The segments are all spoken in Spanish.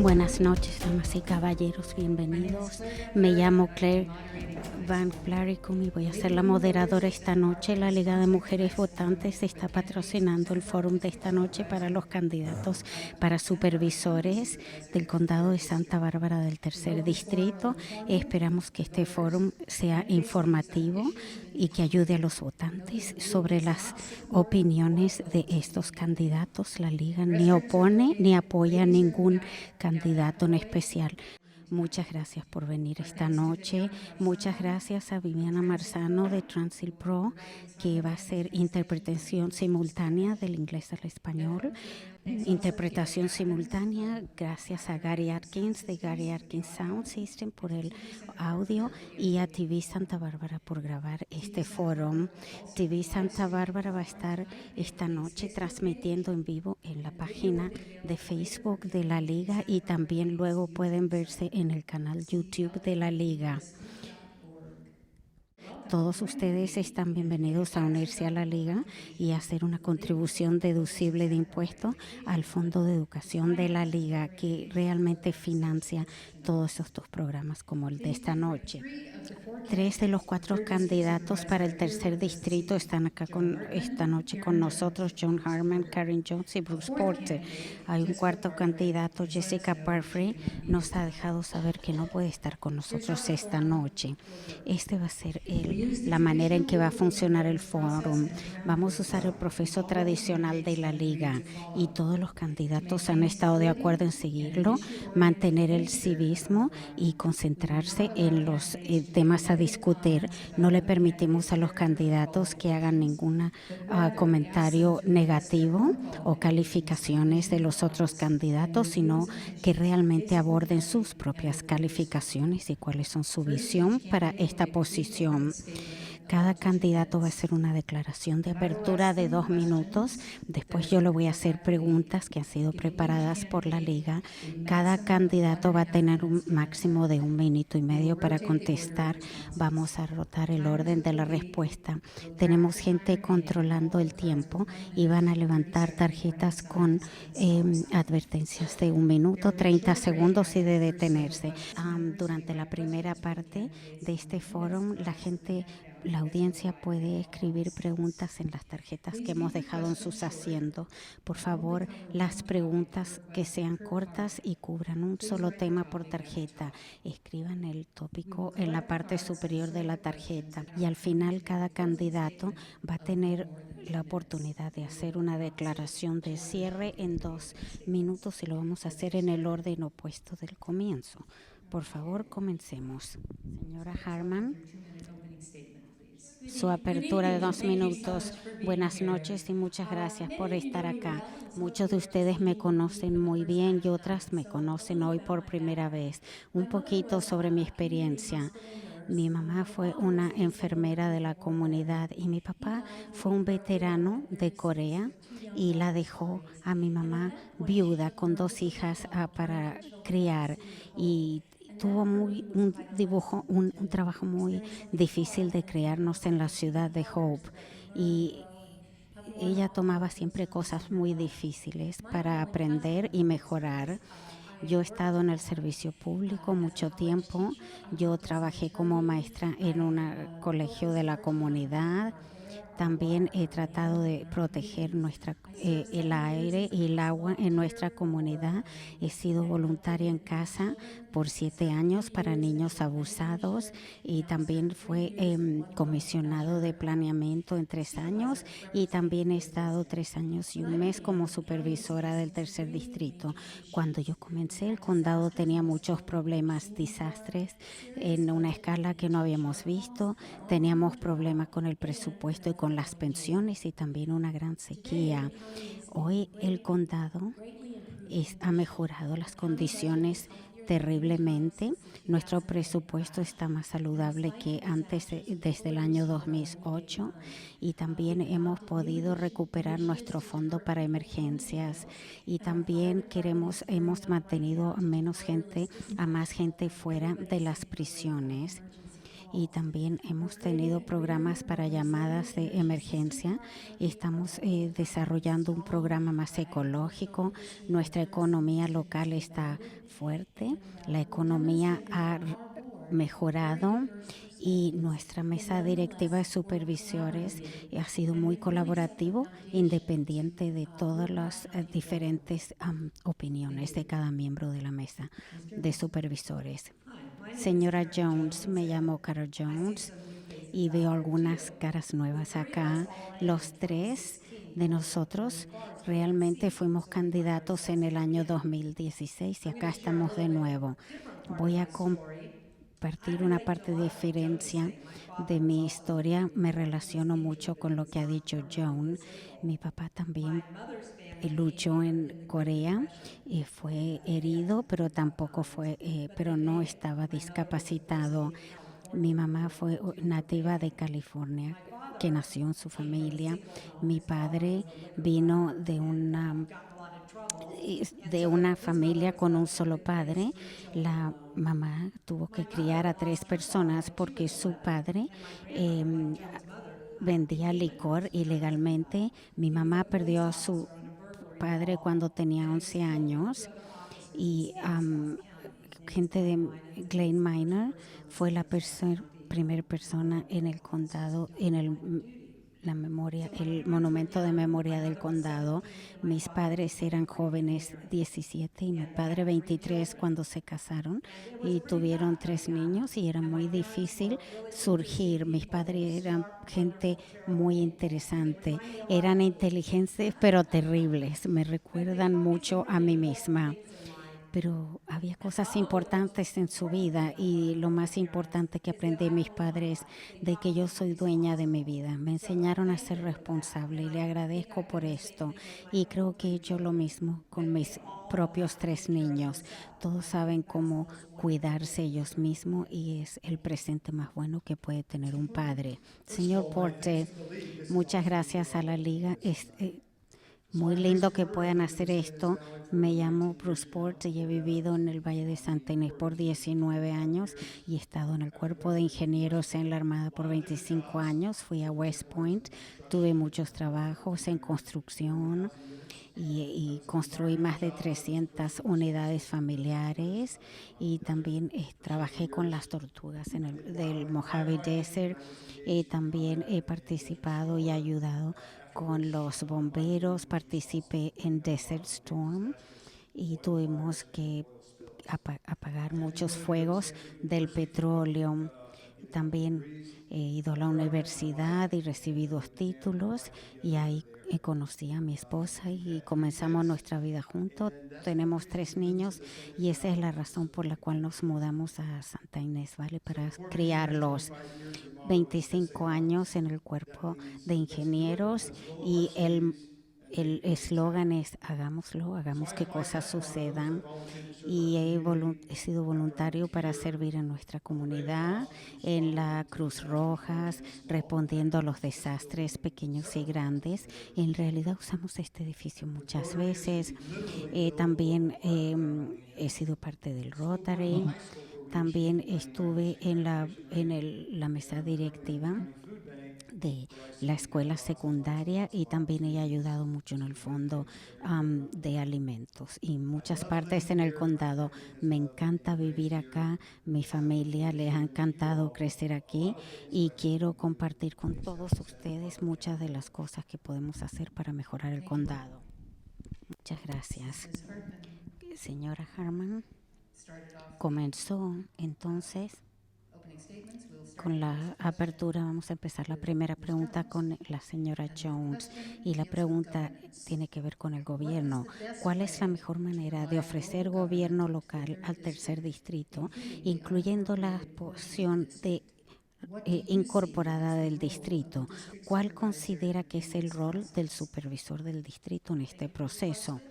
Buenas noches, damas y caballeros, bienvenidos. Me llamo Claire Van Flaricum y voy a ser la moderadora esta noche. La Liga de Mujeres Votantes está patrocinando el fórum de esta noche para los candidatos para supervisores del Condado de Santa Bárbara del Tercer Distrito. Esperamos que este fórum sea informativo y que ayude a los votantes sobre las opiniones de estos candidatos. La Liga ni opone ni apoya a ningún candidato en especial. Muchas gracias por venir esta noche. Muchas gracias a Viviana Marzano de Transil Pro, que va a hacer interpretación simultánea del inglés al español. Interpretación simultánea, gracias a Gary Atkins de Gary Atkins Sound System por el audio y a TV Santa Bárbara por grabar este foro. TV Santa Bárbara va a estar esta noche transmitiendo en vivo en la página de Facebook de la Liga y también luego pueden verse en el canal YouTube de la Liga. Todos ustedes están bienvenidos a unirse a la Liga y hacer una contribución deducible de impuestos al Fondo de Educación de la Liga, que realmente financia todos estos programas como el de esta noche. 3 de los 4 candidatos para el tercer distrito están acá esta noche con nosotros: John Harman, Karen Jones y Bruce Porter. Hay un cuarto candidato, Jessica Parfrey, nos ha dejado saber que no puede estar con nosotros esta noche. Este va a ser la manera en que va a funcionar el fórum. Vamos a usar el proceso tradicional de la Liga y todos los candidatos han estado de acuerdo en seguirlo, mantener el civismo y concentrarse en los temas a discutir. No le permitimos a los candidatos que hagan ningún comentario negativo o calificaciones de los otros candidatos, sino que realmente aborden sus propias calificaciones y cuáles son su visión para esta posición. Cada candidato va a hacer una declaración de apertura de 2 minutos. Después yo le voy a hacer preguntas que han sido preparadas por la Liga. Cada candidato va a tener un máximo de 1 minuto y medio para contestar. Vamos a rotar el orden de la respuesta. Tenemos gente controlando el tiempo y van a levantar tarjetas con advertencias de 1 minuto, 30 segundos y de detenerse. Durante la primera parte de este foro, la audiencia puede escribir preguntas en las tarjetas que hemos dejado en sus asientos. Por favor, las preguntas que sean cortas y cubran un solo tema por tarjeta. Escriban el tópico en la parte superior de la tarjeta y al final cada candidato va a tener la oportunidad de hacer una declaración de cierre en 2 minutos y lo vamos a hacer en el orden opuesto del comienzo. Por favor, comencemos. Señora Harman, su apertura de 2 minutos. Buenas noches y muchas gracias por estar acá. Muchos de ustedes me conocen muy bien y otras me conocen hoy por primera vez. Un poquito sobre mi experiencia. Mi mamá fue una enfermera de la comunidad y mi papá fue un veterano de Corea y la dejó a mi mamá viuda con 2 hijas para criar, y tuvo un trabajo muy difícil de criarnos en la ciudad de Hope, y ella tomaba siempre cosas muy difíciles para aprender y mejorar. Yo he estado en el servicio público mucho tiempo. Yo trabajé como maestra en un colegio de la comunidad. También he tratado de proteger el aire y el agua en nuestra comunidad. He sido voluntaria en casa por 7 años para niños abusados y también fue comisionado de planeamiento en 3 años, y también he estado 3 años y 1 mes como supervisora del tercer distrito. Cuando yo comencé, el condado tenía muchos problemas, desastres en una escala que no habíamos visto. Teníamos problemas con el presupuesto y con las pensiones y también una gran sequía. Hoy el condado ha mejorado las condiciones terriblemente. Nuestro presupuesto está más saludable que antes, desde el año 2008, y también hemos podido recuperar nuestro fondo para emergencias, y también hemos mantenido a más gente fuera de las prisiones. y también hemos tenido programas para llamadas de emergencia. Estamos desarrollando un programa más ecológico. Nuestra economía local está fuerte. La economía ha mejorado y nuestra mesa directiva de supervisores ha sido muy colaborativo, independiente de todas las diferentes opiniones de cada miembro de la mesa de supervisores. Señora Jones, me llamo Carol Jones y veo algunas caras nuevas acá. Los tres de nosotros realmente fuimos candidatos en el año 2016 y acá estamos de nuevo. Voy a compartir una parte de diferencia de mi historia. Me relaciono mucho con lo que ha dicho Joan. Mi papá también luchó en Corea y fue herido, pero tampoco fue, pero no estaba discapacitado. Mi mamá fue nativa de California, que nació en su familia. Mi padre vino de una familia con un solo padre. La mamá tuvo que criar a tres personas porque su padre eh, vendía licor ilegalmente. Mi mamá perdió a su padre cuando tenía 11 años y gente de Glen Minor fue la primera persona en el condado, en la memoria, el monumento de memoria del condado. Mis padres eran jóvenes, 17, y mi padre 23 cuando se casaron y tuvieron tres niños y era muy difícil surgir. Mis padres eran gente muy interesante, eran inteligentes pero terribles. Me recuerdan mucho a mí misma, pero había cosas importantes en su vida y lo más importante que aprendí de mis padres de que yo soy dueña de mi vida. Me enseñaron a ser responsable y le agradezco por esto y creo que he hecho lo mismo con mis propios tres niños. Todos saben cómo cuidarse ellos mismos y es el presente más bueno que puede tener un padre. Señor Porte, muchas gracias a la liga. Muy lindo que puedan hacer esto. Me llamo Bruce Porte y he vivido en el Valle de Santa Inés por 19 años y he estado en el cuerpo de ingenieros en la Armada por 25 años. Fui a West Point, tuve muchos trabajos en construcción y construí más de 300 unidades familiares y también trabajé con las tortugas en el del Mojave Desert. También he participado y ayudado con los bomberos, participé en Desert Storm y tuvimos que apagar muchos fuegos del petróleo. También he ido a la universidad y recibí 2 títulos y ahí conocí a mi esposa y comenzamos nuestra vida juntos. Tenemos 3 niños y esa es la razón por la cual nos mudamos a Santa Inés, ¿vale? Para criarlos. 25 años en el cuerpo de ingenieros y el eslogan es hagámoslo, hagamos que cosas sucedan y he sido voluntario para servir en nuestra comunidad, en la Cruz Rojas, respondiendo a los desastres pequeños y grandes. En realidad usamos este edificio muchas veces. También he sido parte del Rotary. También estuve en la mesa directiva de la escuela secundaria y también he ayudado mucho en el fondo de alimentos y muchas partes en el condado. Me encanta vivir acá, mi familia les ha encantado crecer aquí y quiero compartir con todos ustedes muchas de las cosas que podemos hacer para mejorar el condado. Muchas gracias. Señora Harman comenzó entonces con la apertura. Vamos a empezar la primera pregunta con la señora Jones y la pregunta tiene que ver con el gobierno. ¿Cuál es la mejor manera de ofrecer gobierno local al tercer distrito, incluyendo la porción incorporada del distrito? ¿Cuál considera que es el rol del supervisor del distrito en este proceso?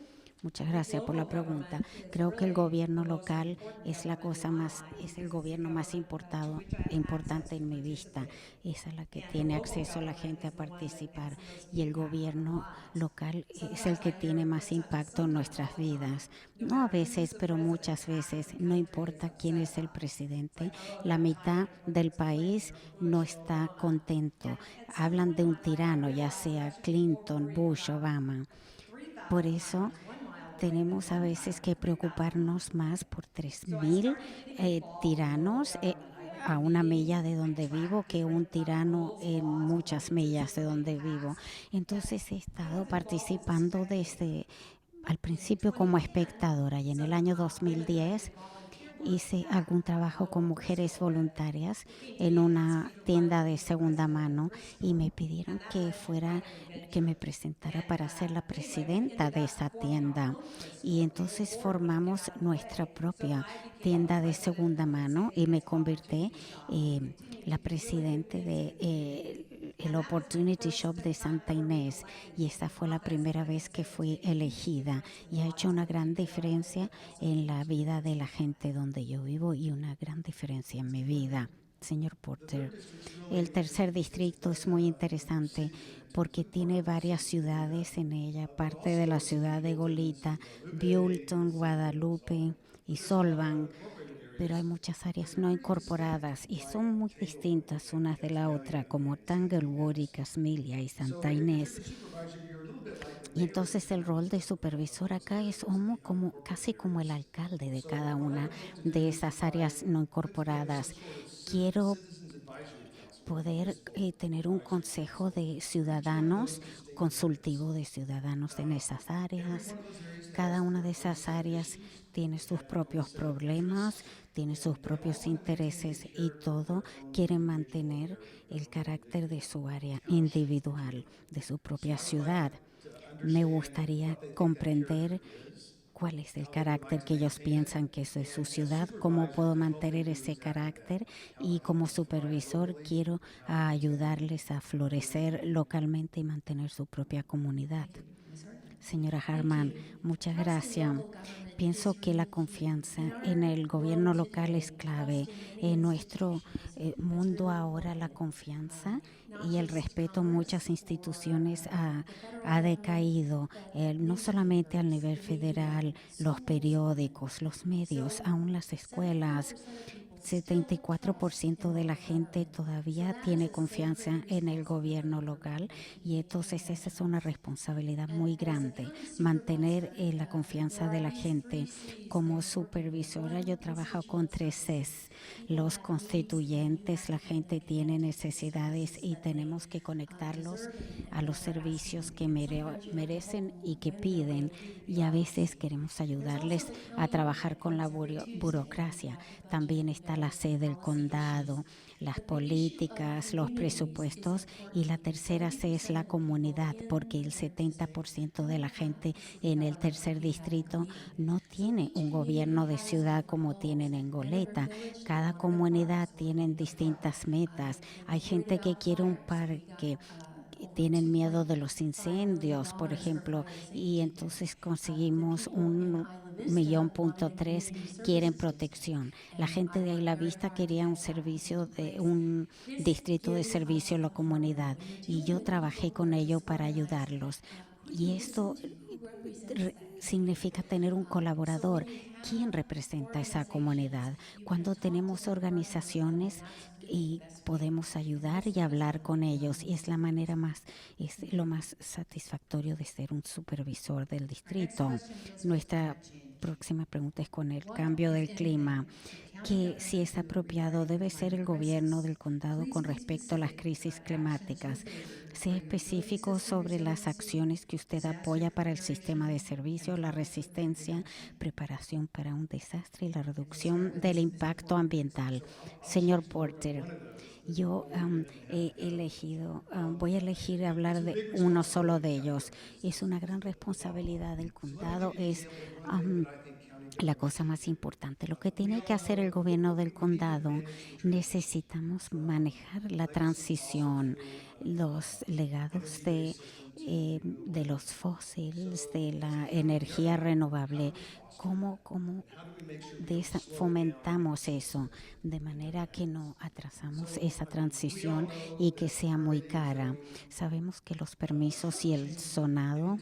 Muchas gracias por la pregunta. Creo que el gobierno local es la cosa más, es el gobierno más importante en mi vista. Esa es la que tiene acceso a la gente a participar. Y el gobierno local es el que tiene más impacto en nuestras vidas. No a veces, pero muchas veces, no importa quién es el presidente, la mitad del país no está contento. Hablan de un tirano, ya sea Clinton, Bush, Obama. Por eso tenemos a veces que preocuparnos más por 3.000 tiranos a una milla de donde vivo que un tirano en muchas millas de donde vivo. Entonces he estado participando desde al principio como espectadora y en el año 2010 hice algún trabajo con mujeres voluntarias en una tienda de segunda mano y me pidieron que me presentara para ser la presidenta de esa tienda. Y entonces formamos nuestra propia tienda de segunda mano y me convertí la presidente de el Opportunity Shop de Santa Inés, y esta fue la primera vez que fui elegida y ha hecho una gran diferencia en la vida de la gente donde yo vivo y una gran diferencia en mi vida. Señor Porter, el tercer distrito es muy interesante porque tiene varias ciudades en ella, parte de la ciudad de Goleta, Buellton, Guadalupe y Solvan, pero hay muchas áreas no incorporadas y son muy distintas unas de la otra, como Tanglewood y Casmilia y Santa Inés. Y entonces el rol de supervisor acá es casi como el alcalde de cada una de esas áreas no incorporadas. Quiero poder tener un consejo de ciudadanos, consultivo de ciudadanos en esas áreas. Cada una de esas áreas tiene sus propios problemas, tiene sus propios intereses y todo quieren mantener el carácter de su área individual, de su propia ciudad. Me gustaría comprender cuál es el carácter que ellos piensan que es de su ciudad, cómo puedo mantener ese carácter y como supervisor quiero ayudarles a florecer localmente y mantener su propia comunidad. Señora Harman, muchas gracias. Pienso que la confianza en el gobierno local es clave. En nuestro mundo ahora la confianza y el respeto a muchas instituciones ha decaído, no solamente al nivel federal, los periódicos, los medios, aún las escuelas. 74% de la gente todavía tiene confianza en el gobierno local y entonces esa es una responsabilidad muy grande, mantener la confianza de la gente. Como supervisora yo trabajo con 3 Cs, los constituyentes, la gente tiene necesidades y tenemos que conectarlos a los servicios que merecen y que piden, y a veces queremos ayudarles a trabajar con la burocracia. También está la sede del condado, las políticas, los presupuestos, y la tercera C es la comunidad, porque el 70% de la gente en el tercer distrito no tiene un gobierno de ciudad como tienen en Goleta. Cada comunidad tiene distintas metas. Hay gente que quiere un parque, tienen miedo de los incendios, por ejemplo, y entonces conseguimos 1,3 millones quieren protección. La gente de Isla Vista quería un servicio de un distrito de servicio a la comunidad y yo trabajé con ellos para ayudarlos. Y esto significa tener un colaborador. ¿Quién representa esa comunidad? Cuando tenemos organizaciones y podemos ayudar y hablar con ellos, y es la manera más, es lo más satisfactorio de ser un supervisor del distrito. Nuestra próxima pregunta es con el cambio del clima, que si es apropiado debe ser el gobierno del condado con respecto a las crisis climáticas. Sea específico sobre las acciones que usted apoya para el sistema de servicio, la resistencia, preparación para un desastre y la reducción del impacto ambiental. Señor Porter, yo voy a elegir hablar de uno solo de ellos. Es una gran responsabilidad del condado, es la cosa más importante. Lo que tiene que hacer el gobierno del condado, necesitamos manejar la transición, los legados de los fósiles, de la energía renovable. ¿Cómo fomentamos eso de manera que no atrasamos esa transición y que sea muy cara? Sabemos que los permisos y el sonado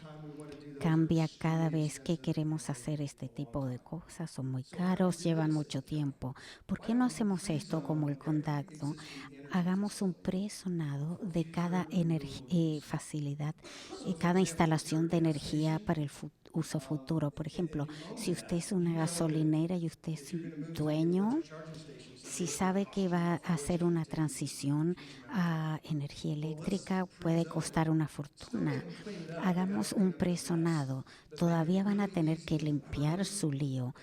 cambia cada vez que queremos hacer este tipo de cosas. Son muy caros, llevan mucho tiempo. ¿Por qué no hacemos esto como el condado? Hagamos un presonado de cada facilidad, cada instalación de energía para el uso futuro. Por ejemplo, si usted es una gasolinera y usted es dueño, si sabe que va a hacer una transición a energía eléctrica, puede costar una fortuna. Hagamos un presonado. Todavía van a tener que limpiar su lío,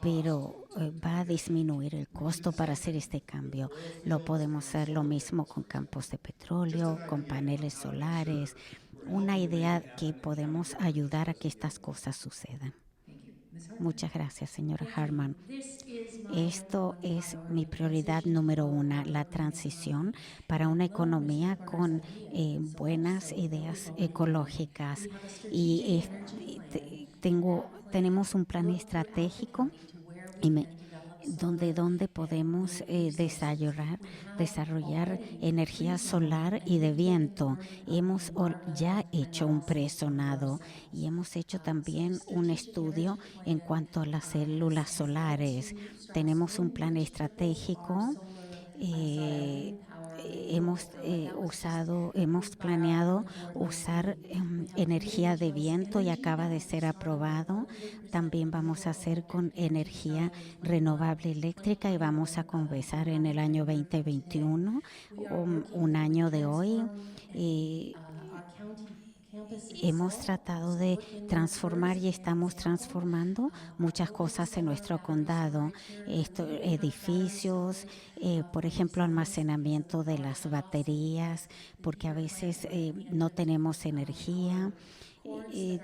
pero va a disminuir el costo para hacer este cambio. Lo podemos hacer lo mismo con campos de petróleo, con paneles solares. Una idea que podemos ayudar a que estas cosas sucedan. Muchas gracias, señora Harman. Esto es mi prioridad número 1, la transición para una economía con buenas ideas ecológicas. Y tenemos un plan estratégico y donde podemos desarrollar energía solar y de viento. Hemos ya hecho un presonado y hemos hecho también un estudio en cuanto a las células solares. Tenemos un plan estratégico. eh, hemos planeado usar energía de viento y acaba de ser aprobado. También vamos a hacer con energía renovable eléctrica y vamos a comenzar en el año 2021, un año de hoy. Eh, Hemos tratado de transformar y estamos transformando muchas cosas en nuestro condado. Edificios, por ejemplo, almacenamiento de las baterías, porque a veces no tenemos energía.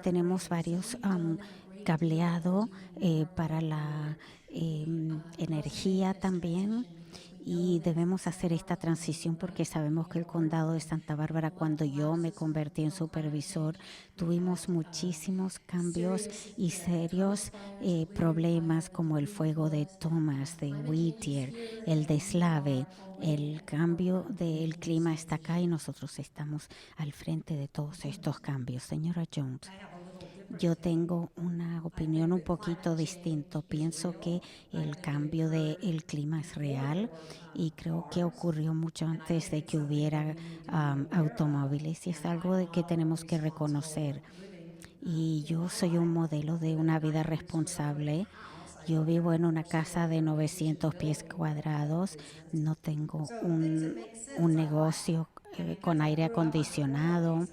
Tenemos varios cableado para la energía también. Y debemos hacer esta transición porque sabemos que el condado de Santa Bárbara, cuando yo me convertí en supervisor, tuvimos muchísimos cambios y serios problemas como el fuego de Thomas, de Whittier, el deslave. El cambio del clima está acá y nosotros estamos al frente de todos estos cambios. Señora Jones. Yo tengo una opinión un poquito distinta. Pienso que el cambio del clima es real y creo que ocurrió mucho antes de que hubiera automóviles y es algo de que tenemos que reconocer. Y yo soy un modelo de una vida responsable. Yo vivo en una casa de 900 pies cuadrados. No tengo un negocio con aire acondicionado.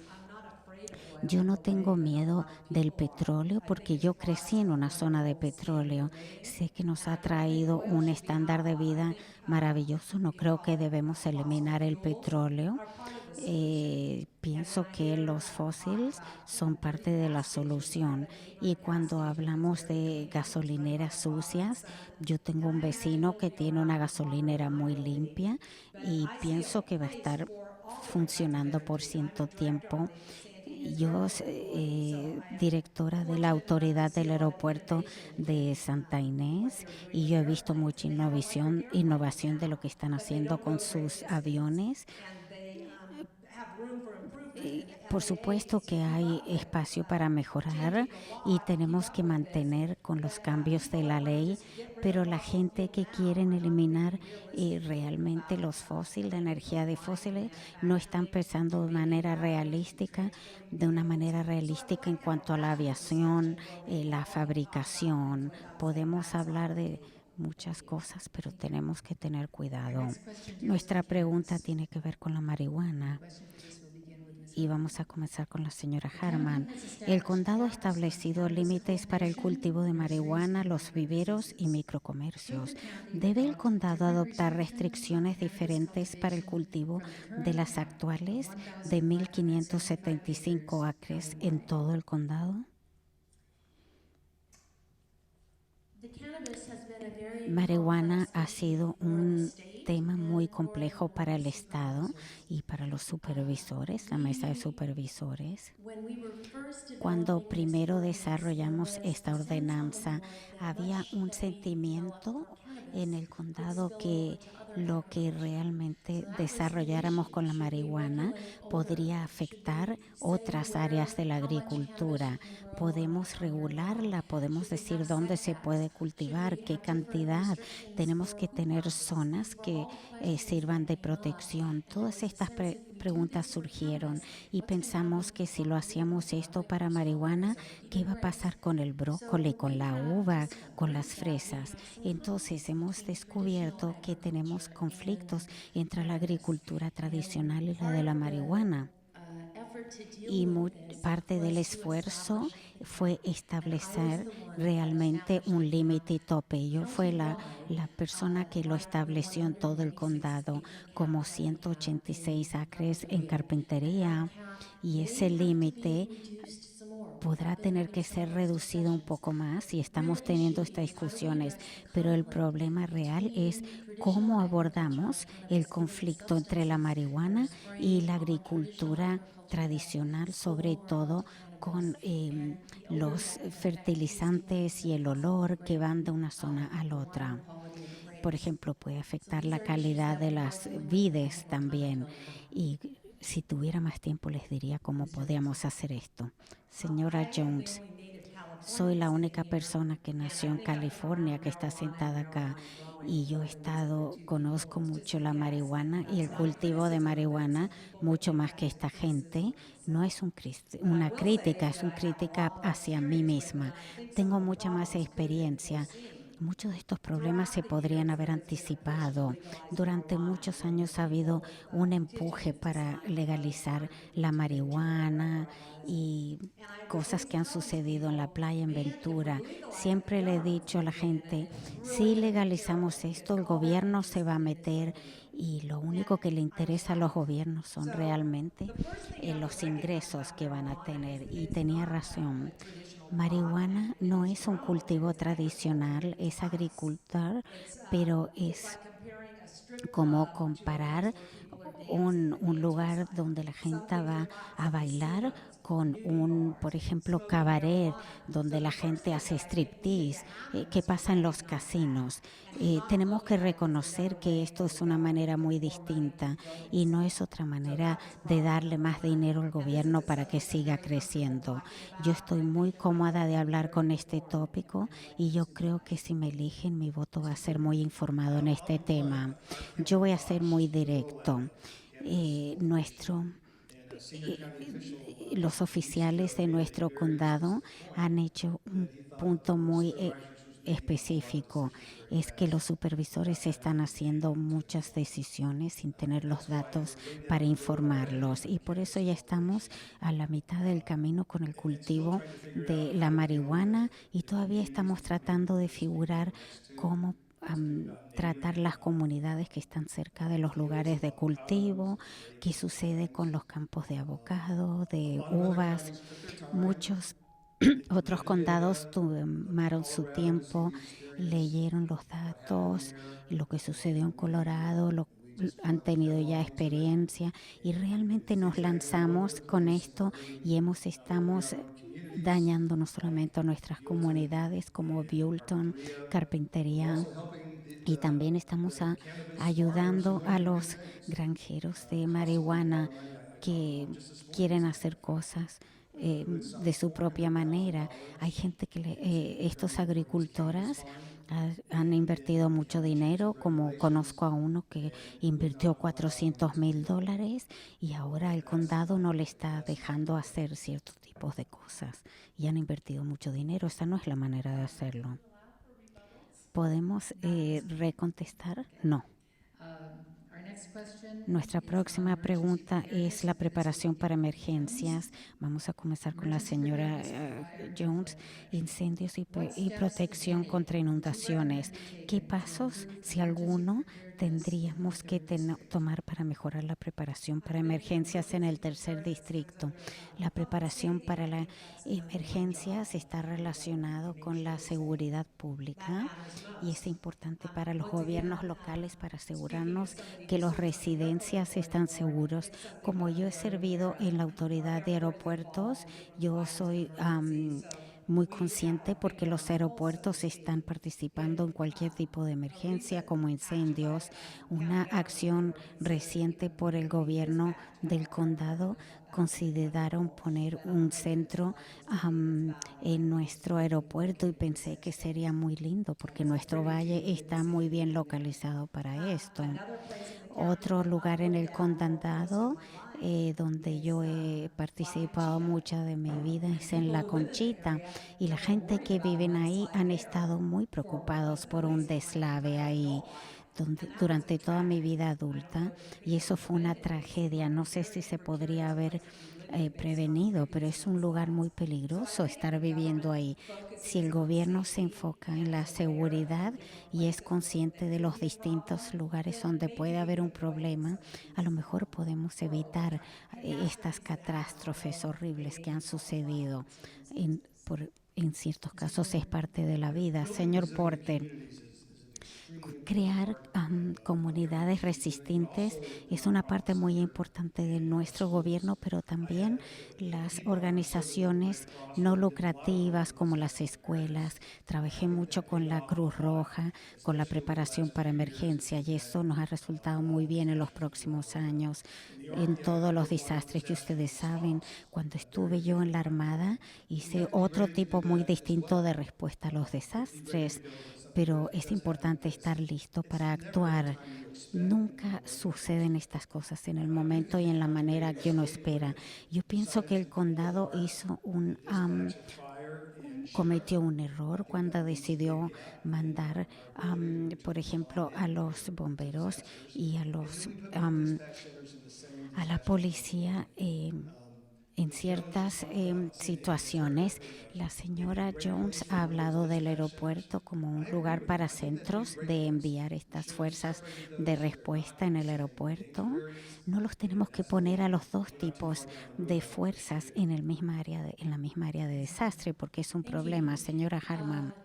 Yo no tengo miedo del petróleo porque yo crecí en una zona de petróleo. Sé que nos ha traído un estándar de vida maravilloso. No creo que debemos eliminar el petróleo. Pienso que los fósiles son parte de la solución. Y cuando hablamos de gasolineras sucias, yo tengo un vecino que tiene una gasolinera muy limpia y pienso que va a estar funcionando por cierto tiempo. Yo directora de la autoridad del aeropuerto de Santa Inés y yo he visto mucha innovación de lo que están haciendo con sus aviones. Por supuesto que hay espacio para mejorar y tenemos que mantener con los cambios de la ley, pero la gente que quieren eliminar realmente los fósiles, la energía de fósiles, no están pensando de una manera realística en cuanto a la aviación, la fabricación. Podemos hablar de muchas cosas, pero tenemos que tener cuidado. Nuestra pregunta tiene que ver con la marihuana. Y vamos a comenzar con la señora Harman. El condado ha establecido límites para el cultivo de marihuana, los viveros y microcomercios. ¿Debe el condado adoptar restricciones diferentes para el cultivo de las actuales de 1,575 acres en todo el condado? marihuana ha sido un tema muy complejo para el Estado y para los supervisores, la mesa de supervisores. Cuando primero desarrollamos esta ordenanza, había un sentimiento en el condado que lo que realmente desarrolláramos con la marihuana podría afectar otras áreas de la agricultura. Podemos regularla, podemos decir dónde se puede cultivar, qué cantidad. Tenemos que tener zonas que sirvan de protección. Todas estas preguntas surgieron y pensamos que si lo hacíamos esto para marihuana, ¿qué iba a pasar con el brócoli, con la uva, con las fresas? Entonces hemos descubierto que tenemos conflictos entre la agricultura tradicional y la de la marihuana. Y parte del esfuerzo fue establecer realmente un límite y tope. Yo fui la persona que lo estableció en todo el condado, como 186 acres en carpintería, y ese límite podrá tener que ser reducido un poco más y estamos teniendo estas discusiones, pero el problema real es cómo abordamos el conflicto entre la marihuana y la agricultura tradicional, sobre todo con los fertilizantes y el olor que van de una zona a la otra. Por ejemplo, puede afectar la calidad de las vides también. Y si tuviera más tiempo les diría cómo podíamos hacer esto. Señora Jones, soy la única persona que nació en California que está sentada acá y yo conozco mucho la marihuana y el cultivo de marihuana mucho más que esta gente. No es una crítica, es una crítica hacia mí misma. Tengo mucha más experiencia. Muchos de estos problemas se podrían haber anticipado. Durante muchos años ha habido un empuje para legalizar la marihuana y cosas que han sucedido en la playa en Ventura. Siempre le he dicho a la gente, si legalizamos esto, el gobierno se va a meter y lo único que le interesa a los gobiernos son realmente los ingresos que van a tener. Y tenía razón. Marihuana no es un cultivo tradicional, es agricultor, pero es como comparar un lugar donde la gente va a bailar con por ejemplo, cabaret, donde la gente hace striptease. ¿Qué pasa en los casinos? Tenemos que reconocer que esto es una manera muy distinta y no es otra manera de darle más dinero al gobierno para que siga creciendo. Yo estoy muy cómoda de hablar con este tópico y yo creo que si me eligen, mi voto va a ser muy informado en este tema. Yo voy a ser muy directo. Nuestro los oficiales de nuestro condado han hecho un punto muy específico, es que los supervisores están haciendo muchas decisiones sin tener los datos para informarlos y por eso ya estamos a la mitad del camino con el cultivo de la marihuana y todavía estamos tratando de figurar cómo tratar las comunidades que están cerca de los lugares de cultivo, qué sucede con los campos de avocado, de uvas. Muchos otros condados tomaron su tiempo, leyeron los datos, lo que sucedió en Colorado, han tenido ya experiencia y realmente nos lanzamos con esto y estamos dañando no solamente a nuestras comunidades como Buellton, Carpintería, y también estamos ayudando a los granjeros de marihuana que quieren hacer cosas de su propia manera. Hay gente estos agricultoras han invertido mucho dinero, como conozco a uno que invirtió $400,000 y ahora el condado no le está dejando hacer ciertos tipos de cosas y han invertido mucho dinero. Esa no es la manera de hacerlo. ¿Podemos recontestar? No. Nuestra próxima pregunta es la preparación para emergencias. Vamos a comenzar con la señora Jones. Incendios y protección contra inundaciones. ¿Qué pasos, si alguno, tendríamos que tomar para mejorar la preparación para emergencias en el tercer distrito. La preparación para las emergencias está relacionado con la seguridad pública y es importante para los gobiernos locales para asegurarnos que los residencias están seguros. Como yo he servido en la autoridad de aeropuertos, yo soy muy consciente porque los aeropuertos están participando en cualquier tipo de emergencia como incendios. Una acción reciente por el gobierno del condado consideraron poner un centro en nuestro aeropuerto y pensé que sería muy lindo porque nuestro valle está muy bien localizado para esto. Otro lugar en el condado donde yo he participado mucha de mi vida es en La Conchita y la gente que viven ahí han estado muy preocupados por un deslave ahí durante toda mi vida adulta y eso fue una tragedia. No sé si se podría haber prevenido, pero es un lugar muy peligroso estar viviendo ahí. Si el gobierno se enfoca en la seguridad y es consciente de los distintos lugares donde puede haber un problema, a lo mejor podemos evitar estas catástrofes horribles que han sucedido. En ciertos casos es parte de la vida. Señor Porter, crear comunidades resistentes es una parte muy importante de nuestro gobierno, pero también las organizaciones no lucrativas como las escuelas. Trabajé mucho con la Cruz Roja, con la preparación para emergencia y eso nos ha resultado muy bien en los próximos años. En todos los desastres que ustedes saben, cuando estuve yo en la Armada, hice otro tipo muy distinto de respuesta a los desastres, pero es importante estar listo para actuar. Nunca suceden estas cosas en el momento y en la manera que uno espera. Yo pienso que el condado cometió un error cuando decidió mandar, por ejemplo, a los bomberos y a la policía. En ciertas situaciones, la señora Jones ha hablado del aeropuerto como un lugar para centros de enviar estas fuerzas de respuesta en el aeropuerto. No los tenemos que poner a los dos tipos de fuerzas en la misma área de desastre, porque es un problema, señora Harman.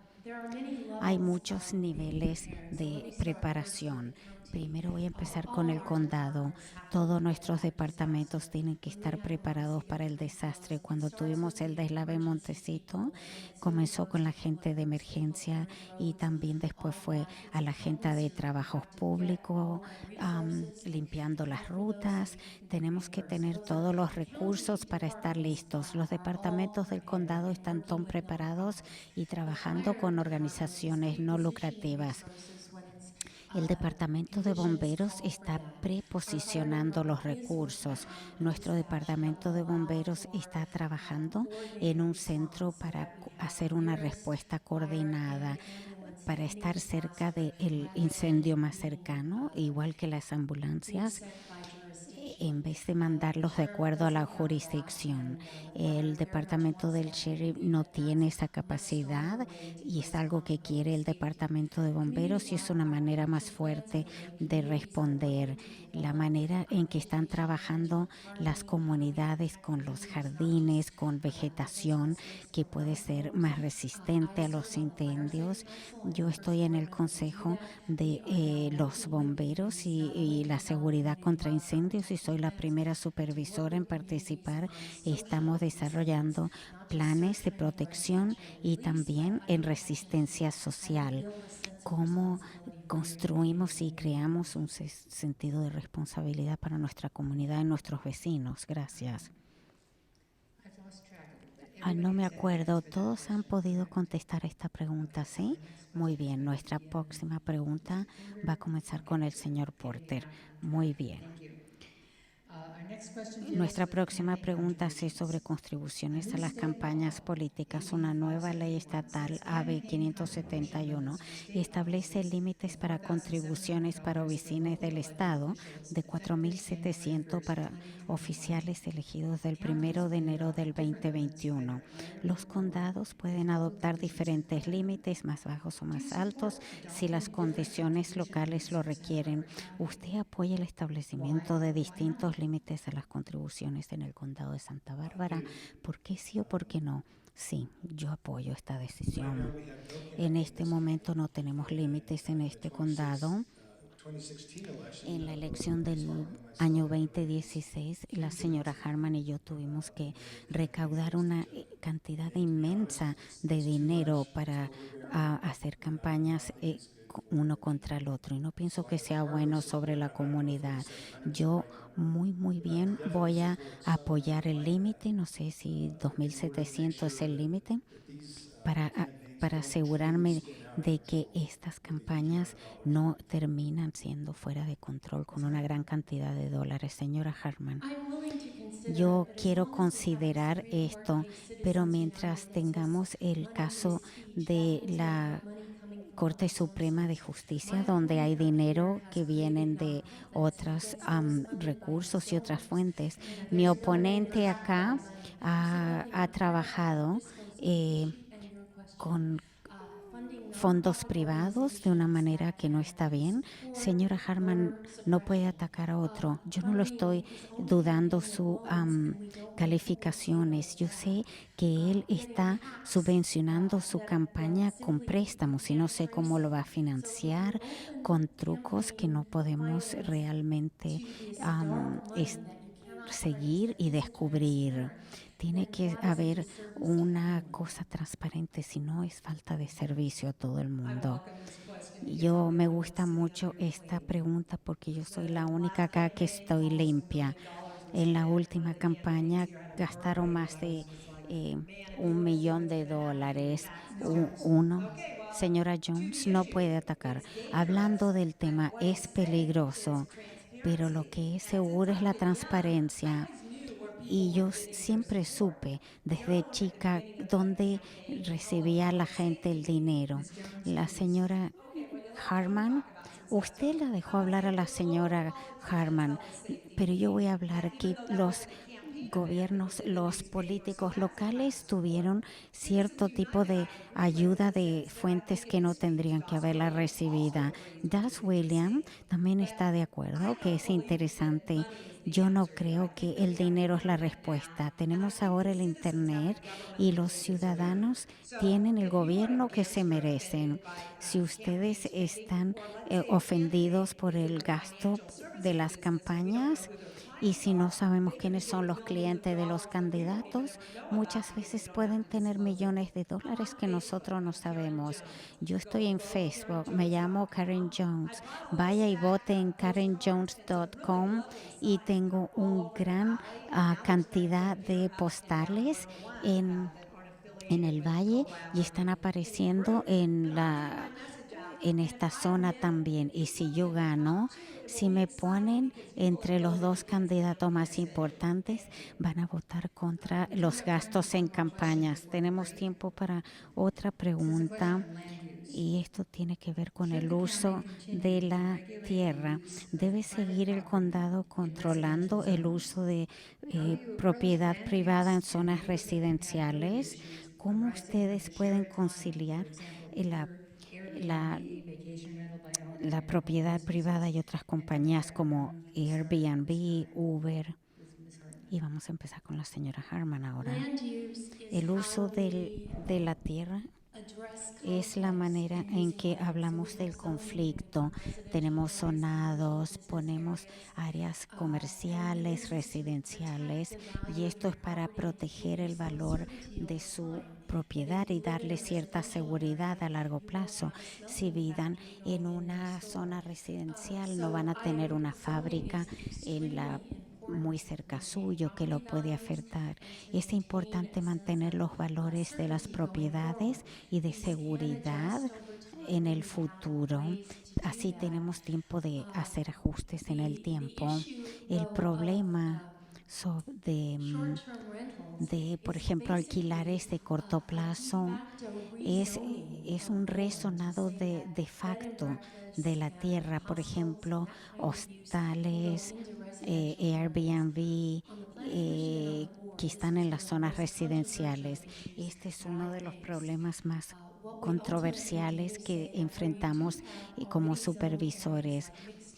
Hay muchos niveles de preparación. Primero voy a empezar con el condado. Todos nuestros departamentos tienen que estar preparados para el desastre. Cuando tuvimos el deslave en Montecito, comenzó con la gente de emergencia y también después fue a la gente de trabajos públicos, limpiando las rutas. Tenemos que tener todos los recursos para estar listos. Los departamentos del condado están tan preparados y trabajando con organizaciones no lucrativas. El Departamento de Bomberos está preposicionando los recursos. Nuestro Departamento de Bomberos está trabajando en un centro para hacer una respuesta coordinada, para estar cerca del incendio más cercano, igual que las ambulancias, en vez de mandarlos de acuerdo a la jurisdicción. El departamento del sheriff no tiene esa capacidad y es algo que quiere el departamento de bomberos y es una manera más fuerte de responder. La manera en que están trabajando las comunidades con los jardines, con vegetación que puede ser más resistente a los incendios. Yo estoy en el consejo de los bomberos y la seguridad contra incendios y soy la primera supervisora en participar. Estamos desarrollando planes de protección y también en resistencia social. Cómo construimos y creamos un sentido de responsabilidad para nuestra comunidad y nuestros vecinos. Gracias. No me acuerdo. Todos han podido contestar esta pregunta, ¿sí? Muy bien. Nuestra próxima pregunta va a comenzar con el señor Porter. Muy bien. Nuestra próxima pregunta es sobre contribuciones a las campañas políticas. Una nueva ley estatal, AB 571, establece límites para contribuciones para oficinas del Estado de 4.700 para oficiales elegidos del 1 de enero del 2021. Los condados pueden adoptar diferentes límites, más bajos o más altos, si las condiciones locales lo requieren. ¿Usted apoya el establecimiento de distintos límites a las contribuciones en el condado de Santa Bárbara? ¿Por qué sí o por qué no? Sí, yo apoyo esta decisión. En este momento no tenemos límites en este condado. En la elección del año 2016, la señora Harman y yo tuvimos que recaudar una cantidad inmensa de dinero para hacer campañas uno contra el otro, y no pienso que sea bueno sobre la comunidad. Yo muy bien voy a apoyar el límite, no sé si 2.700 es el límite, para, para asegurarme de que estas campañas no terminan siendo fuera de control con una gran cantidad de dólares. Señora Harman, yo quiero considerar esto, pero mientras tengamos el caso de la Corte Suprema de Justicia, donde hay dinero que vienen de otros recursos y otras fuentes. Mi oponente acá ha trabajado con fondos privados de una manera que no está bien. Señora Harman no puede atacar a otro. Yo no lo estoy dudando sus calificaciones. Yo sé que él está subvencionando su campaña con préstamos y no sé cómo lo va a financiar con trucos que no podemos realmente seguir y descubrir. Tiene que haber una cosa transparente, si no es falta de servicio a todo el mundo. Yo me gusta mucho esta pregunta porque yo soy la única acá que estoy limpia. En la última campaña gastaron más de eh, $1 millón. Uno, señora Jones, no puede atacar. Hablando del tema, es peligroso, pero lo que es seguro es la transparencia. Y yo siempre supe desde chica dónde recibía la gente el dinero. La señora Harman, usted la dejó hablar a la señora Harman, pero yo voy a hablar que los gobiernos, los políticos locales tuvieron cierto tipo de ayuda de fuentes que no tendrían que haberla recibida. Das William también está de acuerdo, que es interesante. Yo no creo que el dinero es la respuesta. Tenemos ahora el Internet y los ciudadanos tienen el gobierno que se merecen. Si ustedes están ofendidos por el gasto de las campañas, y si no sabemos quiénes son los clientes de los candidatos, muchas veces pueden tener millones de dólares que nosotros no sabemos. Yo estoy en Facebook, me llamo Karen Jones. Vaya y vote en karenjones.com y tengo una gran cantidad de postales en el valle y están apareciendo en esta zona también. Y si yo gano, si me ponen entre los dos candidatos más importantes, van a votar contra los gastos en campañas. Tenemos tiempo para otra pregunta. Y esto tiene que ver con el uso de la tierra. ¿Debe seguir el condado controlando el uso de propiedad privada en zonas residenciales? ¿Cómo ustedes pueden conciliar la la, la propiedad privada y otras compañías como Airbnb, Uber? Y vamos a empezar con la señora Harman ahora. El uso de la tierra es la manera en que hablamos del conflicto. Tenemos sonados, ponemos áreas comerciales, residenciales, y esto es para proteger el valor de su propiedad y darle cierta seguridad a largo plazo. Si vivan en una zona residencial, no van a tener una fábrica en la muy cerca suyo que lo puede afectar. Es importante mantener los valores de las propiedades y de seguridad en el futuro. Así tenemos tiempo de hacer ajustes en el tiempo. El problema de, por ejemplo, alquilares de corto plazo. Es, es un resonado de facto de la tierra, por ejemplo, hostales, Airbnb, que están en las zonas residenciales. Este es uno de los problemas más controversiales que enfrentamos como supervisores.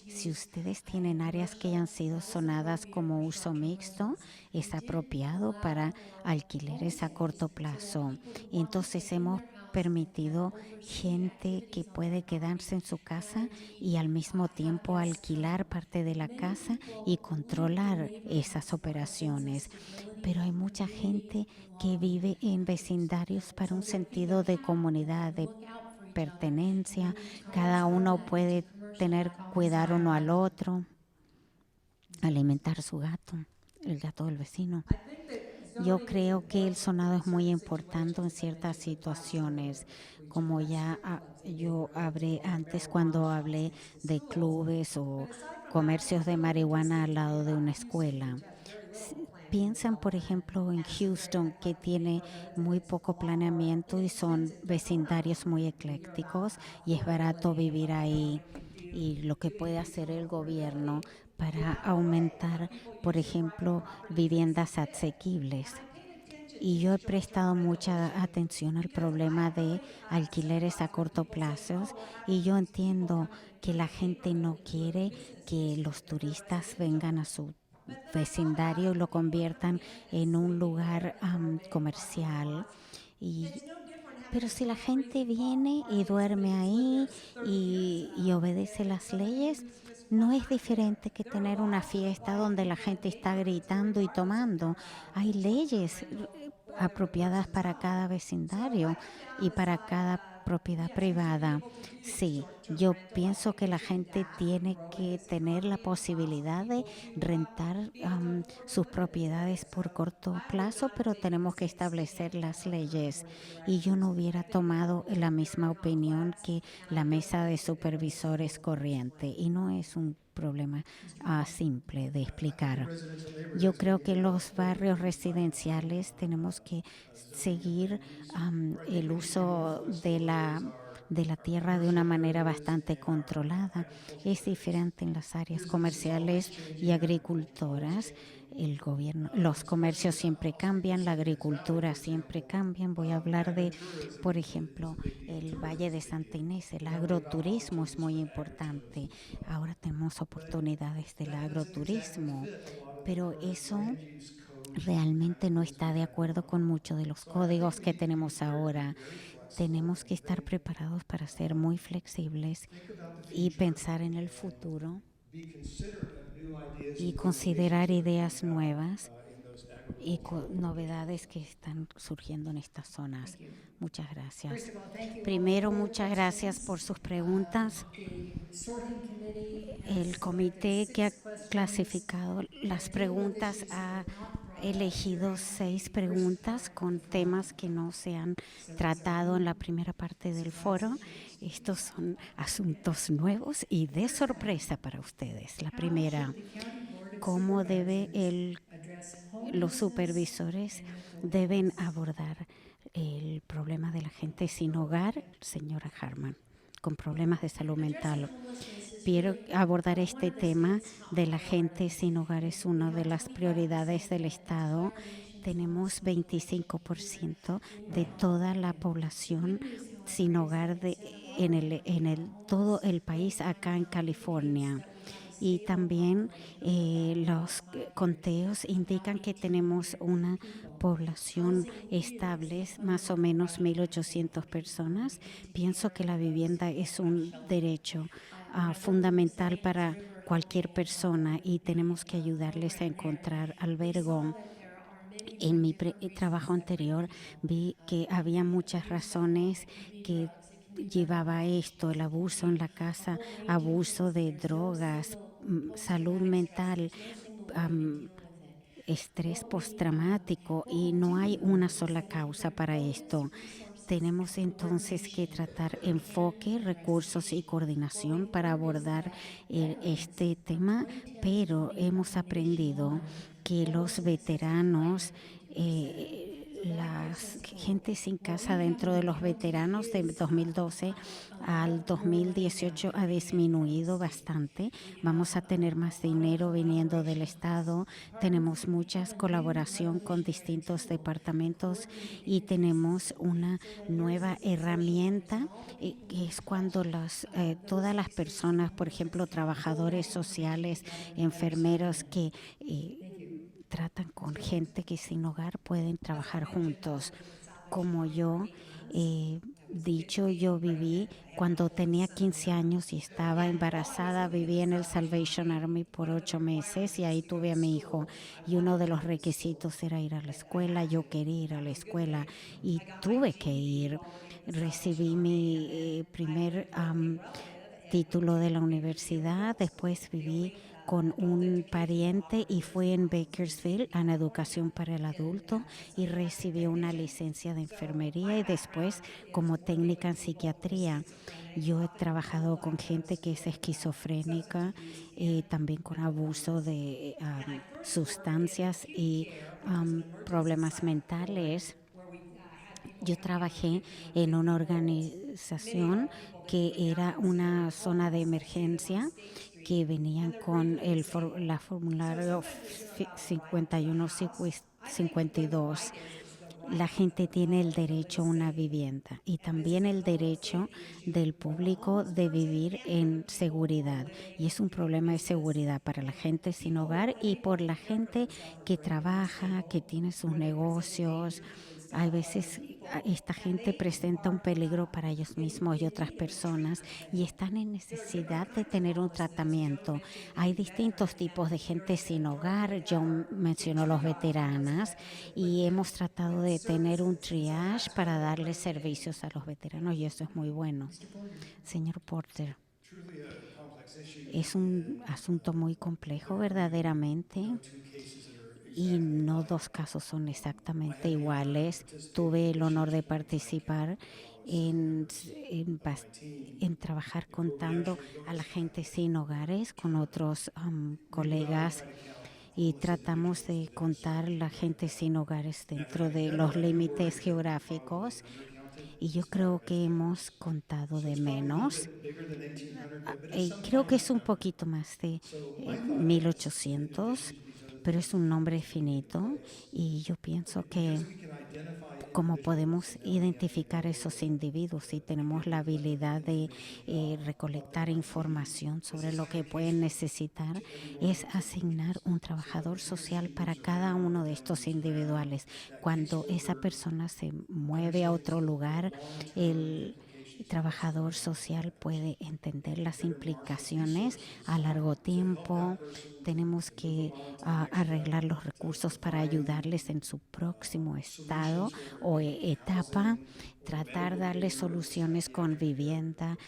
Si ustedes tienen áreas que hayan sido zonadas como uso mixto, es apropiado para alquileres a corto plazo. Entonces hemos permitido gente que puede quedarse en su casa y al mismo tiempo alquilar parte de la casa y controlar esas operaciones. Pero hay mucha gente que vive en vecindarios para un sentido de comunidad, de pertenencia. Cada uno puede tener cuidar uno al otro, alimentar su gato, el gato del vecino. Yo creo que el sonado es muy importante en ciertas situaciones, como ya yo hablé antes cuando hablé de clubes o comercios de marihuana al lado de una escuela. Piensan, por ejemplo, en Houston, que tiene muy poco planeamiento y son vecindarios muy eclécticos y es barato vivir ahí. Y lo que puede hacer el gobierno para aumentar, por ejemplo, viviendas asequibles. Y yo he prestado mucha atención al problema de alquileres a corto plazo y yo entiendo que la gente no quiere que los turistas vengan a su vecindario y lo conviertan en un lugar comercial. Y pero si la gente viene y duerme ahí y obedece las leyes, no es diferente que tener una fiesta donde la gente está gritando y tomando. Hay leyes apropiadas para cada vecindario y para cada propiedad privada. Sí, yo pienso que la gente tiene que tener la posibilidad de rentar sus propiedades por corto plazo, pero tenemos que establecer las leyes. Y yo no hubiera tomado la misma opinión que la mesa de supervisores corriente. Y no es un problema simple de explicar. Yo creo que en los barrios residenciales tenemos que seguir el uso de la tierra de una manera bastante controlada. Es diferente en las áreas comerciales y agricultoras. El gobierno, los comercios siempre cambian, la agricultura siempre cambia. Voy a hablar de, por ejemplo, el Valle de Santa Inés. El agroturismo es muy importante. Ahora tenemos oportunidades del agroturismo, pero eso realmente no está de acuerdo con muchos de los códigos que tenemos ahora. Tenemos que estar preparados para ser muy flexibles y pensar en el futuro y considerar ideas nuevas y novedades que están surgiendo en estas zonas. Muchas gracias. Primero, muchas gracias por sus preguntas. El comité que ha clasificado las preguntas ha elegido 6 preguntas con temas que no se han tratado en la primera parte del foro. Estos son asuntos nuevos y de sorpresa para ustedes. La primera, ¿cómo los supervisores deben abordar el problema de la gente sin hogar? Señora Harman, con problemas de salud mental. Quiero abordar este tema de la gente sin hogar. Es una de las prioridades del Estado. Tenemos 25% de toda la población sin hogar en todo el país acá en California. Y también los conteos indican que tenemos una población estable, más o menos 1.800 personas. Pienso que la vivienda es un derecho fundamental para cualquier persona y tenemos que ayudarles a encontrar albergue. En mi trabajo anterior vi que había muchas razones que llevaba esto: el abuso en la casa, abuso de drogas, salud mental, um, estrés postraumático, y no hay una sola causa para esto. Tenemos entonces que tratar enfoque, recursos y coordinación para abordar este tema, pero hemos aprendido que los veteranos, las gente sin casa dentro de los veteranos de 2012 al 2018 ha disminuido bastante. Vamos a tener más dinero viniendo del Estado. Tenemos mucha colaboración con distintos departamentos y tenemos una nueva herramienta, que es cuando todas las personas, por ejemplo, trabajadores sociales, enfermeros que tratan con gente que sin hogar pueden trabajar juntos. Como yo, eh, dicho, yo viví cuando tenía 15 años y estaba embarazada, viví en el Salvation Army por 8 meses y ahí tuve a mi hijo. Y uno de los requisitos era ir a la escuela. Yo quería ir a la escuela y tuve que ir. Recibí mi primer título de la universidad. Después viví con un pariente y fui en Bakersfield en educación para el adulto y recibí una licencia de enfermería y después como técnica en psiquiatría. Yo he trabajado con gente que es esquizofrénica, también con abuso de sustancias y problemas mentales. Yo trabajé en una organización que era una zona de emergencia que venían con la formulario 5152. La gente tiene el derecho a una vivienda y también el derecho del público de vivir en seguridad. Y es un problema de seguridad para la gente sin hogar y por la gente que trabaja, que tiene sus negocios. A veces esta gente presenta un peligro para ellos mismos y otras personas y están en necesidad de tener un tratamiento. Hay distintos tipos de gente sin hogar. John mencionó los veteranas y hemos tratado de tener un triage para darle servicios a los veteranos y eso es muy bueno. Señor Porter, es un asunto muy complejo verdaderamente y no dos casos son exactamente iguales. Tuve el honor de participar en, en, en trabajar contando a la gente sin hogares con otros colegas y tratamos de contar la gente sin hogares dentro de los límites geográficos y yo creo que hemos contado de menos. Creo que es un poquito más de 1800, pero es un nombre finito y yo pienso que cómo podemos identificar esos individuos si tenemos la habilidad de recolectar información sobre lo que pueden necesitar, es asignar un trabajador social para cada uno de estos individuales. Cuando esa persona se mueve a otro lugar, el trabajador social puede entender las implicaciones a largo tiempo. Tenemos que arreglar los recursos para ayudarles en su próximo estado o etapa, tratar de darles soluciones con vivienda,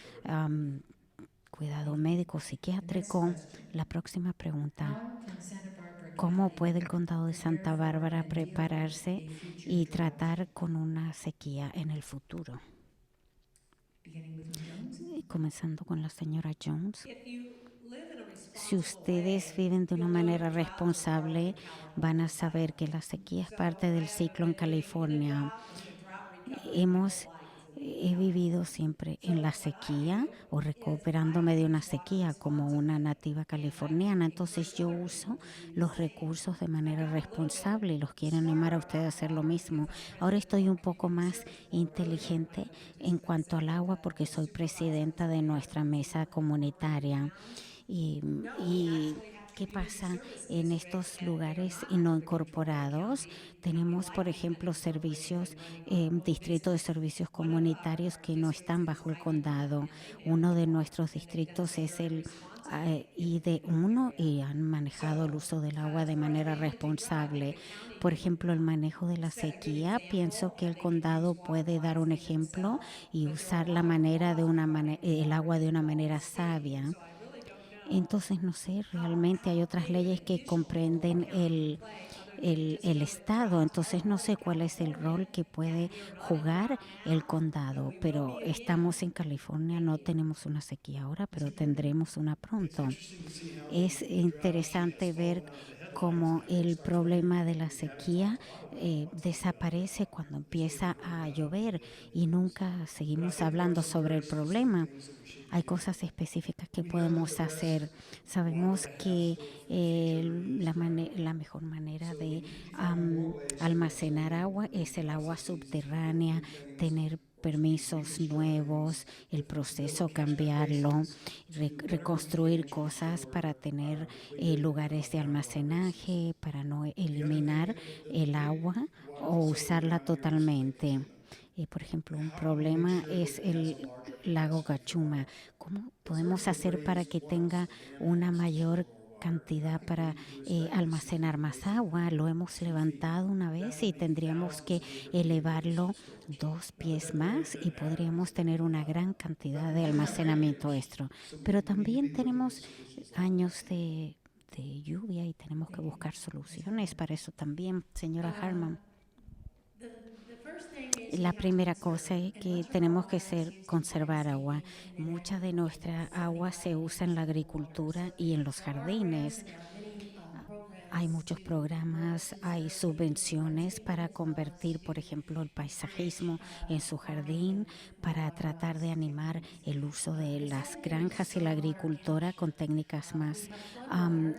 cuidado médico, psiquiátrico. La próxima pregunta: ¿cómo puede el condado de Santa Bárbara prepararse y tratar con una sequía en el futuro? Comenzando con la señora Jones. Si ustedes viven de una manera responsable, van a saber que la sequía es parte del ciclo en California. Hemos He vivido siempre en la sequía o recuperándome de una sequía como una nativa californiana. Entonces yo uso los recursos de manera responsable y los quiero animar a ustedes a hacer lo mismo. Ahora estoy un poco más inteligente en cuanto al agua porque soy presidenta de nuestra mesa comunitaria. Y, y ¿qué pasa en estos lugares no incorporados? Tenemos, por ejemplo, servicios, distritos de servicios comunitarios que no están bajo el condado. Uno de nuestros distritos es el ID1 y han manejado el uso del agua de manera responsable. Por ejemplo, el manejo de la sequía. Pienso que el condado puede dar un ejemplo y usar el agua de una manera sabia. Entonces, no sé, realmente hay otras leyes que comprenden el estado. Entonces, no sé cuál es el rol que puede jugar el condado, pero estamos en California, no tenemos una sequía ahora, pero tendremos una It's pronto. interesting to see how Es the drought issues interesante fall ver out of the headlines cómo and everyone el starts worrying. problema de la We haven't talked sequía a lot about what's under the hood right desaparece now. cuando It's really empieza been a forgotten about llover in the y news. nunca But I seguimos think there are hablando some sobre very el specific problema. things that we should be Hay doing. cosas específicas que We know that podemos the hacer. best water Sabemos to have que stored for the future is la groundwater. mejor manera So we de need to be finding more ways to almacenar upstream agua the es el agua processes to either subterránea, do things tener or to keep permisos reconstructing nuevos, things el to build proceso catchment cambiarlo, basins to do whatever we reconstruir can to cosas restore para tener depleted lugares de groundwater basins. almacenaje, para no The other eliminar thing, el the big agua water o facility usarla around here is Lake totalmente. Cachuma. Por ejemplo, un How can we make problema sure that es it has a el larger lago capacity for Gachuma. water? ¿Cómo It's hard to podemos get hacer para raised que once. tenga The dam una has mayor stored more water, and I cantidad think we para need to boost that to 60 almacenar feet más basement agua? Lo hemos 2 feet. levantado una That vez would y be tendríamos que thousands of acre feet of elevarlo additional storage. 2 pies That really más y could add podríamos tener una gran but cantidad we de do have almacenamiento rainage, extra. so Pero we need to también be looking at tenemos solutions along that años too. de lluvia y tenemos que buscar soluciones Exactly. para eso también, señora Um, Harman. the, the first thing is we La have to primera cosa conserve, es and que much of our tenemos water que is ser, used in conservar agua. landscaping and in Mucha de agriculture, nuestra about agua 75 se to usa en la 80% of the water. agricultura y en los So our grants, jardines. and there are many Hay programs muchos to work programas, to hay conserve nature through subvenciones landscaping para as well as convertir, por to ejemplo, el encourage paisajismo en su farming jardín, and para more tratar de advanced animar techniques. el uso de The las second thing is granjas y la stormwater agricultura con capture. técnicas We más have floodwater,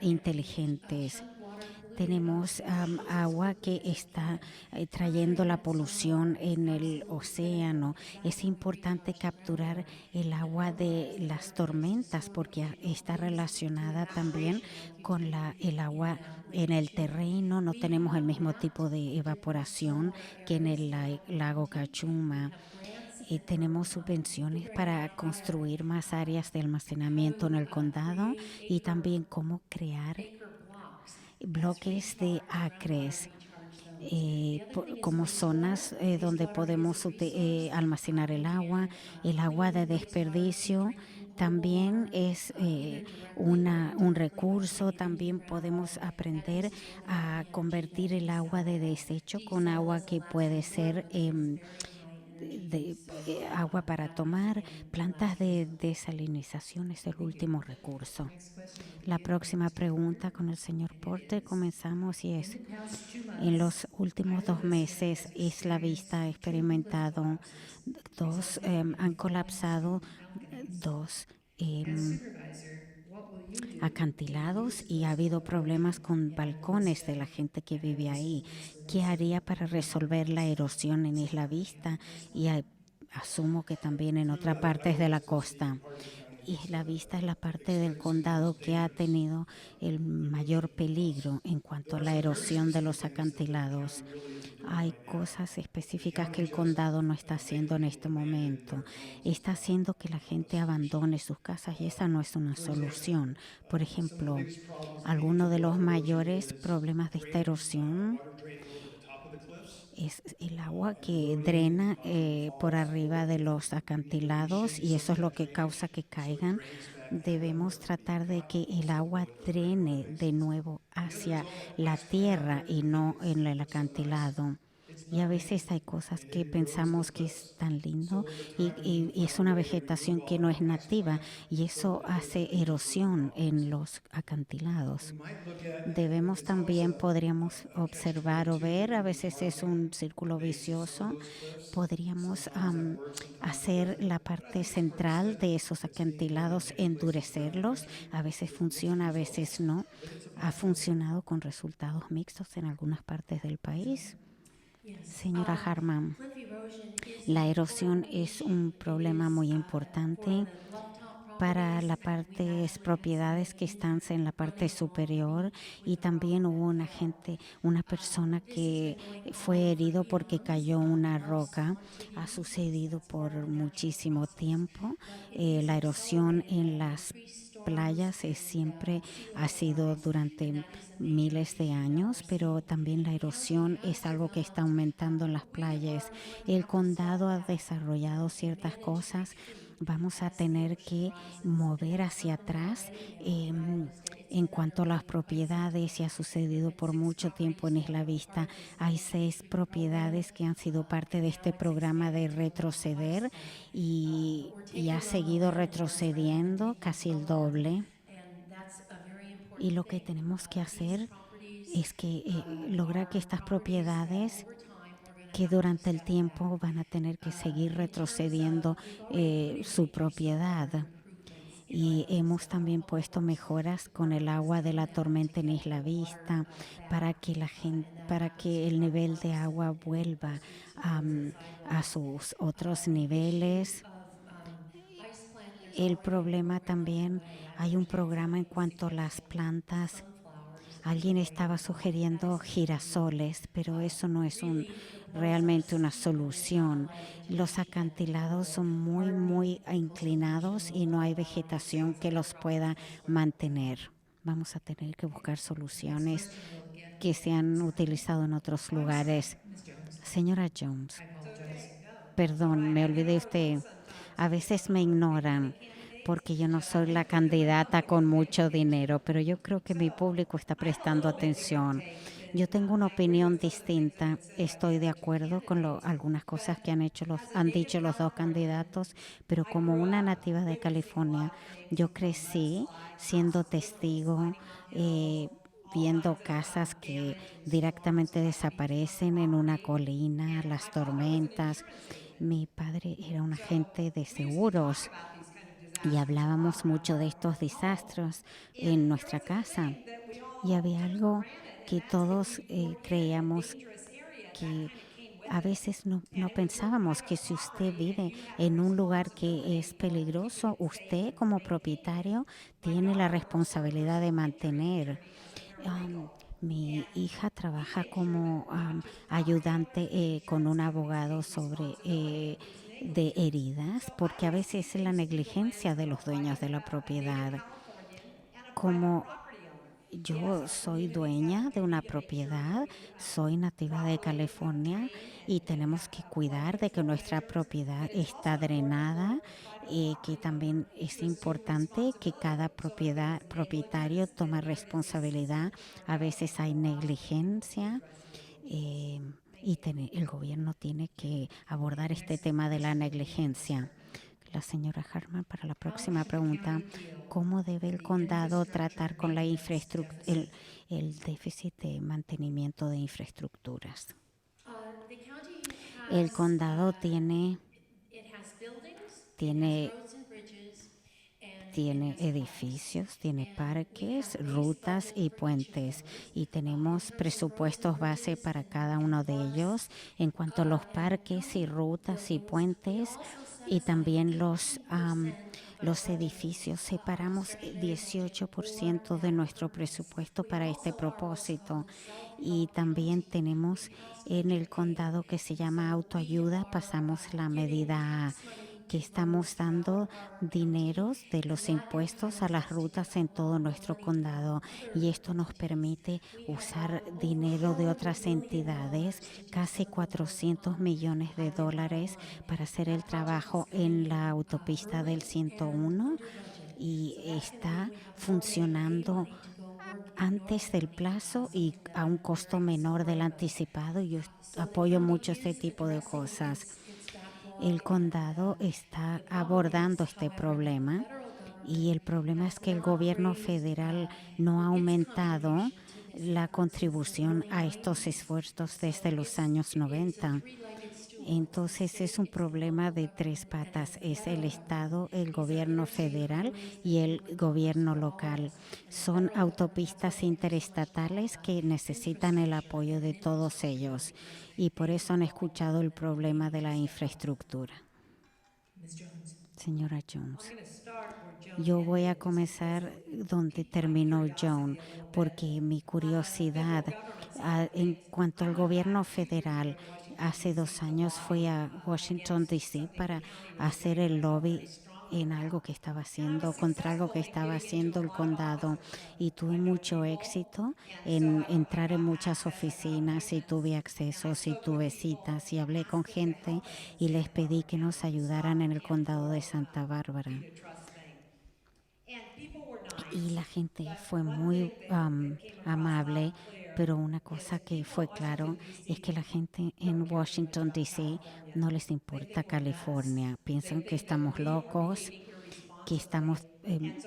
and we inteligentes. chunk water, polluted Tenemos oceans as agua que quickly as we está can. trayendo Capturing la that polución stormwater is en el absolutely critical océano. because that's Es going to importante recharge the capturar groundwater. el And the agua groundwater de is the las better place to tormentas store it porque so you don't está lose it to relacionada también evaporation like you con do el agua in en Lake el Cachuma. terreno. No We tenemos el have mismo mapped tipo de different evaporación stormwater que en areas el throughout the lago county. We Cachuma. have grants Tenemos for subvenciones para figuring out how to construir más áreas de almacenamiento en el condado create y también cómo crear acre blocks as bloques de recharge, groundwater acres recharge zones. The other thing is como zonas donde wastewater is a podemos resource. almacenar el agua de Clean wastewater for desperdicio drinking, potable también water, es either directly or un indirectly by recurso. putting it into También the podemos groundwater. And we aprender store that a in convertir el agua de desecho con Desal agua is the que last puede resort ser because it's very high energy use. agua para That we put tomar. in Plantas de landscaping. desalinización es el Thank you. último recurso. Next question will La be given to próxima Mr. pregunta Porter, con el señor and it Porter. is, Comenzamos y in es: the past 2 en months, los últimos 2 meses, has Isla Vista ha experienced two cliff experimentado collapses, dos, resulting in han falling colapsado stone balconies. dos As em, supervisor, what will you do if you acantilados use y ha those habido problemas floodwaters con in Isla balcones de Vista la gente que and vive ahí. ¿Qué Lisa haría para resolver la erosión en Isla Vista? Y asumo que también en True, otras partes Isla de la Vista is the costa. part of the county that's Isla Vista es la parte del experiencing the condado most que ha dangerous tenido el mayor erosion peligro plus. en There cuanto a are la some very erosión de specific los things that the county acantilados. really isn't doing Hay right now. cosas The específicas que county el just condado no está haciendo making en people este abandon momento. their homes is Está not haciendo que la a gente solution. abandone sus casas y esa no es una For example, solución. Por some of the ejemplo, biggest problems leading to alguno de los water erosion mayores is problemas de esta erosión water draining over the top of the cliffs es el agua and que eroding drena por falls arriba de over. los We need to acantilados y reshape eso some es of lo that que causa drainage que so it caigan. drains back Debemos downward tratar de not que el also agua going over the regular drene de basins. nuevo You know, there's hacia all la nice plan out tierra there y that we think no en el looks so nice. acantilado. It's Y a not making veces hay cosas and que it erodes the pensamos que es cliffs. tan So lindo when the time is when we y find es a una way to remove vegetación que all no that es nice nativa plant y before eso we get hace into these real erosión en problems. los We acantilados. might look at Debemos it's always también, podríamos a catch observar o 22 ver, a if we veces es target un the círculo base of some of vicioso. those cliffs. Podríamos Sometimes that works, sometimes it hacer doesn't. la But I parte think it's pretty central set. de esos It's being put in acantilados, many places throughout the endurecerlos. country A veces with mixed funciona, a veces results. no. But it's a Ha possibility. funcionado con resultados mixtos en algunas partes del país. Yes. Señora Harman, Cliff erosion is an la erosión important es issue. un It problema is muy for importante the bluff-top para properties. la We parte actually had propiedades que somebody están en la parte running along the superior beach y with a rock también hubo that una fell. gente, una persona This has que been going fue on for herido porque eons. cayó una Bluffs roca. want to Ha be because sucedido that's part of por the natural muchísimo process. tiempo. But it is La erosión accelerated en by las increased storms playas and siempre sea ha level sido rise, and durante that is a major miles de issue that años, we're pero seeing. también la The county erosión es has algo que está developed, aumentando en las we playas. are going to El have to step condado ha back desarrollado and ciertas manage a cosas tree vamos a tener que mover hacia atrás en cuanto a las propiedades. Y ha sucedido por mucho tiempo en Isla Vista. Hay 6 propiedades que han sido parte de este programa de retroceder y ha seguido retrocediendo casi el doble. Y lo que tenemos que hacer es que lograr que estas propiedades que durante el tiempo van a tener que seguir retrocediendo su propiedad. Y hemos también puesto mejoras con el agua de la tormenta en Isla Vista para que el nivel de agua vuelva a sus otros niveles. El problema también, hay un programa en cuanto a las plantas. Alguien estaba sugiriendo girasoles, pero eso no es realmente una solución. Los acantilados son muy inclinados y no hay vegetación que los pueda mantener. Vamos a tener que buscar soluciones que se han utilizado en otros lugares. Señora Jones, perdón, me olvidé usted. A veces me ignoran porque yo no soy la candidata con mucho dinero, pero yo creo que mi público está prestando atención. Yo tengo una opinión distinta. Estoy de acuerdo con algunas cosas que han dicho los 2 candidatos, pero como una nativa de California, yo crecí siendo testigo, viendo casas que directamente desaparecen en una colina, las tormentas. Mi padre era un agente de seguros y hablábamos mucho de estos desastres en nuestra casa. Y había algo que todos creíamos, que a veces no pensábamos, que si usted vive en un lugar que es peligroso, usted como propietario tiene la responsabilidad de mantener. Um, Mi hija trabaja como ayudante con un abogado sobre de heridas, porque a veces es la negligencia de los dueños de la propiedad. Como yo soy dueña de una propiedad, soy nativa de California y tenemos que cuidar de que nuestra propiedad está drenada, y que también es importante que cada propietario tome responsabilidad. A veces hay negligencia y el gobierno tiene que abordar este tema de la negligencia. La señora Harman, para la próxima pregunta: ¿cómo debe el condado tratar con la el déficit de mantenimiento de infraestructuras? El condado tiene tiene tiene edificios, tiene parques, rutas y puentes, y tenemos presupuestos base para cada uno de ellos. En cuanto a los parques y rutas y puentes y también los edificios, separamos 18% de nuestro presupuesto para este propósito. Y también tenemos en el condado que se llama autoayuda, pasamos la medida A, que estamos dando dineros de los impuestos a las rutas en todo nuestro condado, y esto nos permite usar dinero de otras entidades, casi $400 millones, para hacer el trabajo en la autopista del 101, y está funcionando antes del plazo y a un costo menor del anticipado. Yo apoyo mucho este tipo de cosas. El condado está abordando este problema, y el problema es que el gobierno federal no ha aumentado la contribución a estos esfuerzos desde los años 90. Entonces es un problema de 3 patas: es el Estado, el gobierno federal y el gobierno local. Son autopistas interestatales que necesitan el apoyo de todos ellos, y por eso han escuchado el problema de la infraestructura. Señora Jones, yo voy a comenzar donde terminó Joan, porque mi curiosidad en cuanto al gobierno federal: hace 2 años fui a Washington, D.C. para hacer el lobby en algo que estaba haciendo, contra algo que estaba haciendo el condado, y tuve mucho éxito en entrar en muchas oficinas y tuve accesos y tuve citas y hablé con gente y les pedí que nos ayudaran en el condado de Santa Bárbara. Y la gente fue muy amable, pero una cosa que fue claro es que la gente en Washington, D.C. no les importa California. Piensan que estamos locos, que estamos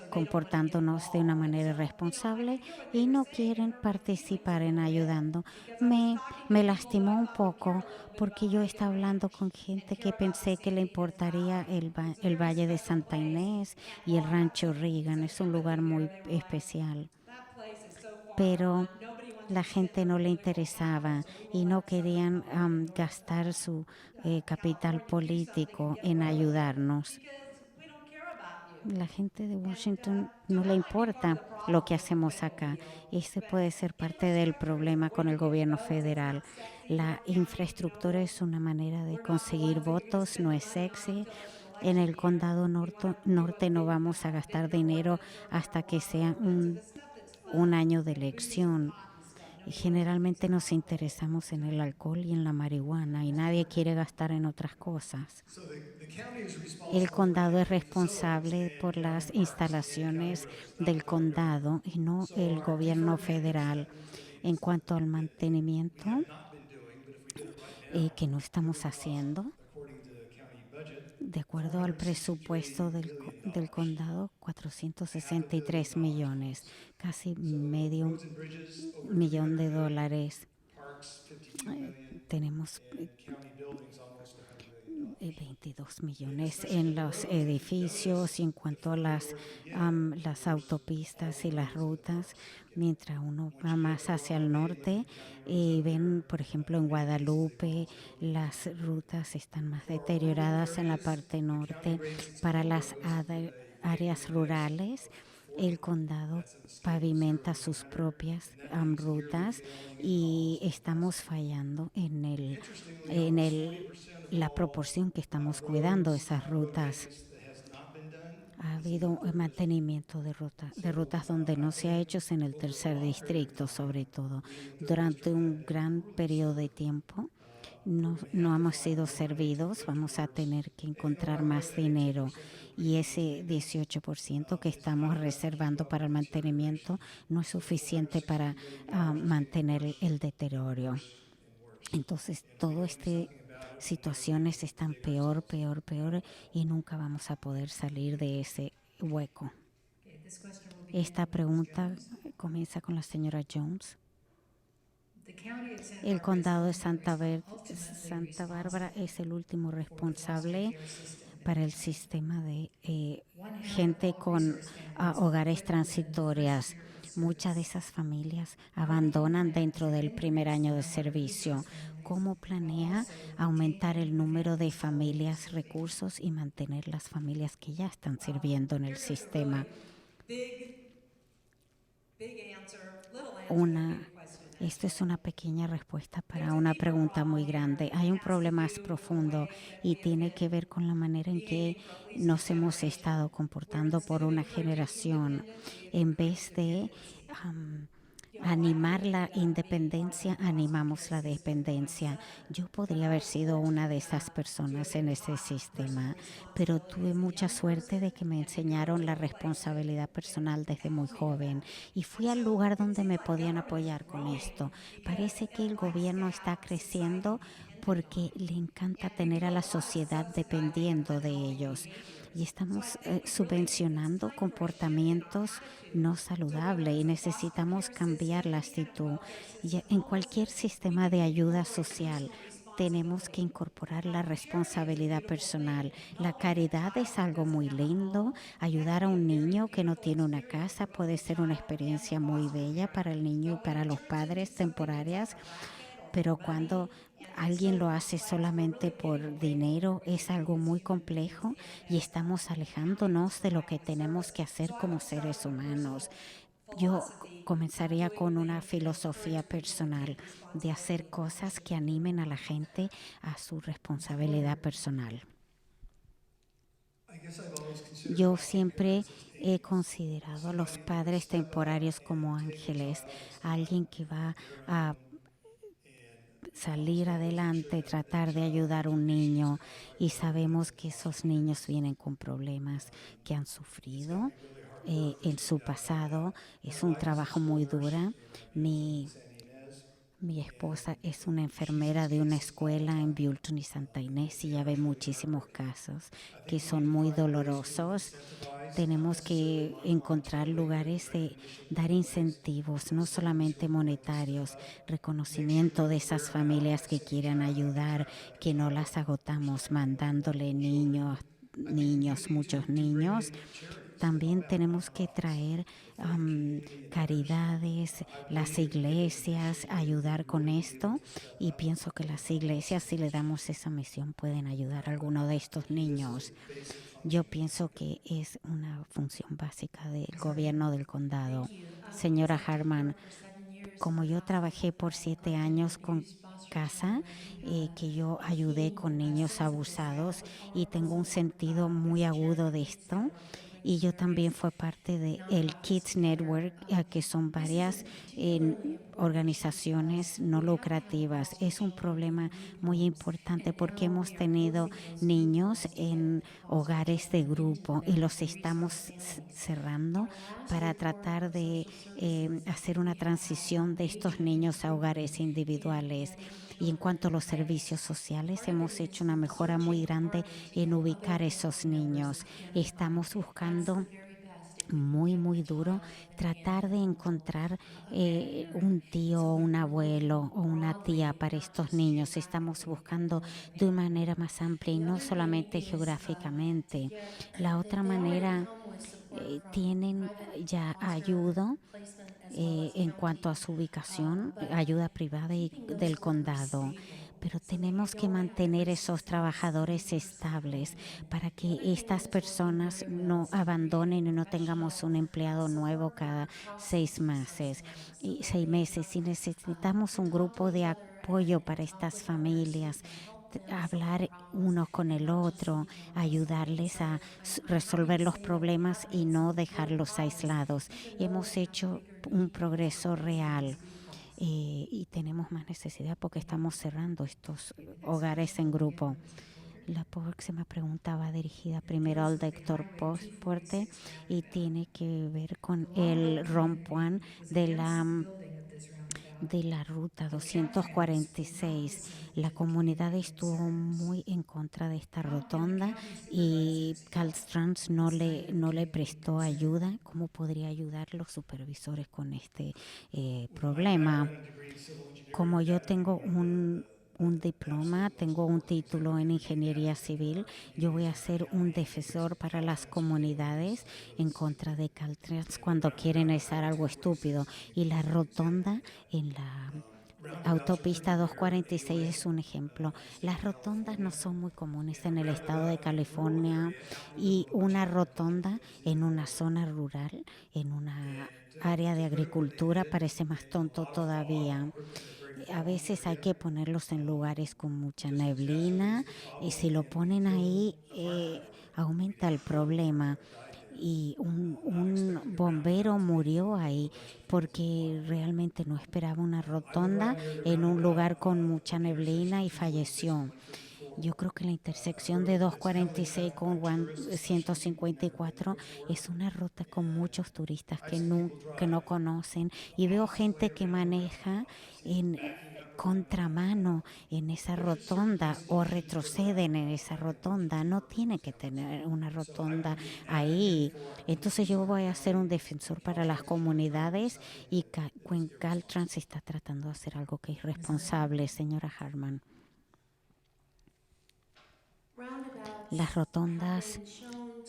comportándonos de una manera irresponsable y no quieren participar en ayudando. Me lastimó un poco porque yo estaba hablando con gente que pensé que le importaría el Valle de Santa Inés y el Rancho Reagan. Es un lugar muy especial, pero la gente no le interesaba y no querían gastar su capital político en ayudarnos. La gente de Washington no le importa lo que hacemos acá. Ese puede ser parte del problema con el gobierno federal. La infraestructura es una manera de conseguir votos, no es sexy. En el condado norte no vamos a gastar dinero hasta que sea un año de elección. Y generalmente nos interesamos en el alcohol y en la marihuana y nadie quiere gastar en otras cosas. El condado es responsable por las instalaciones del condado y no el gobierno federal. En cuanto al mantenimiento que no estamos haciendo, de acuerdo al presupuesto del condado, 463 millones, casi medio millón de dólares. Tenemos 22 millones en los edificios y en cuanto a las autopistas y las rutas, mientras uno va más hacia el norte, ven, por ejemplo, en Guadalupe, las rutas están más deterioradas en la parte norte. Para las áreas rurales, el condado pavimenta sus propias rutas y estamos fallando en la proporción que estamos cuidando esas rutas. Ha habido mantenimiento de rutas donde no se ha hecho en el tercer distrito, sobre todo. Durante un gran periodo de tiempo no hemos sido servidos, vamos a tener que encontrar más dinero y ese 18% que estamos reservando para el mantenimiento no es suficiente para mantener el deterioro. Entonces, todas estas situaciones están peor, peor, peor y nunca vamos a poder salir de ese hueco. Esta pregunta comienza con la señora Jones. El condado de Santa Bárbara es el último responsable para el sistema de gente con hogares transitorias. Muchas de esas familias abandonan dentro del primer año de servicio. ¿Cómo planea aumentar el número de familias, recursos y mantener las familias que ya están sirviendo en el sistema? Esto es una pequeña respuesta para una pregunta muy grande. Hay un problema más profundo y tiene que ver con la manera en que nos hemos estado comportando por una generación. En vez de animar la independencia, animamos la dependencia. Yo podría haber sido una de esas personas en ese sistema, pero tuve mucha suerte de que me enseñaron la responsabilidad personal desde muy joven y fui al lugar donde me podían apoyar con esto. Parece que el gobierno está creciendo porque le encanta tener a la sociedad dependiendo de ellos y estamos subvencionando comportamientos no saludables y necesitamos cambiar la actitud. Y en cualquier sistema de ayuda social tenemos que incorporar la responsabilidad personal. La caridad es algo muy lindo. Ayudar a un niño que no tiene una casa puede ser una experiencia muy bella para el niño y para los padres temporarias, pero cuando alguien lo hace solamente por dinero es algo muy complejo y estamos alejándonos de lo que tenemos que hacer como seres humanos. Yo comenzaría con una filosofía personal de hacer cosas que animen a la gente a su responsabilidad personal. Yo siempre he considerado a los padres temporarios como ángeles, alguien que va a salir adelante, tratar de ayudar a un niño, y sabemos que esos niños vienen con problemas que han sufrido en su pasado. Es un trabajo muy duro. Mi, mi esposa es una enfermera de una escuela en Bulton y Santa Inés y ya ve muchísimos casos que son muy dolorosos. Tenemos que encontrar lugares de dar incentivos, no solamente monetarios, reconocimiento de esas familias que quieren ayudar, que no las agotamos mandándole muchos niños. También tenemos que traer caridades, las iglesias, ayudar con esto. Y pienso que las iglesias, si le damos esa misión, pueden ayudar a alguno de estos niños. Yo pienso que es una función básica del gobierno del condado. Señora Harman, como yo trabajé por 7 años con casa, que yo ayudé con niños abusados y tengo un sentido muy agudo de esto. Y yo también fui parte de el Kids Network, que son varias organizaciones no lucrativas. Es un problema muy importante porque hemos tenido niños en hogares de grupo y los estamos cerrando para tratar de hacer una transición de estos niños a hogares individuales. Y en cuanto a los servicios sociales, hemos hecho una mejora muy grande en ubicar esos niños. Estamos buscando muy duro tratar de encontrar un tío, un abuelo o una tía para estos niños. Estamos buscando de una manera más amplia y no solamente geográficamente. La otra manera, tienen ya ayuda en cuanto a su ubicación, ayuda privada y del condado. Pero tenemos que mantener esos trabajadores estables para que estas personas no abandonen y no tengamos un empleado nuevo cada 6 meses. Y necesitamos un grupo de apoyo para estas familias, hablar uno con el otro, ayudarles a resolver los problemas y no dejarlos aislados. Hemos hecho un progreso real. Y tenemos más necesidad porque estamos cerrando estos hogares en grupo. La próxima pregunta va dirigida primero al doctor Porte y tiene que ver con el rompuan de la ruta 246. La comunidad estuvo muy en contra de esta rotonda y Caltrans no le prestó ayuda. ¿Cómo podría ayudar los supervisores con este problema? Como yo tengo un diploma, tengo un título en ingeniería civil, yo voy a ser un defensor para las comunidades en contra de Caltrans cuando quieren hacer algo estúpido. Y la rotonda en la autopista 246 es un ejemplo. Las rotondas no son muy comunes en el estado de California, y una rotonda en una zona rural, en una área de agricultura, parece más tonto todavía. A veces hay que ponerlos en lugares con mucha neblina, y si lo ponen ahí aumenta el problema. Y un bombero murió ahí porque realmente no esperaba una rotonda en un lugar con mucha neblina y falleció. Yo creo que la intersección de 246 con 154 es una ruta con muchos turistas que no conocen, y veo gente que maneja en contramano en esa rotonda o retroceden en esa rotonda. No tiene que tener una rotonda ahí. Entonces yo voy a ser un defensor para las comunidades, y Caltrans está tratando de hacer algo que es responsable, señora Harman. Las rotondas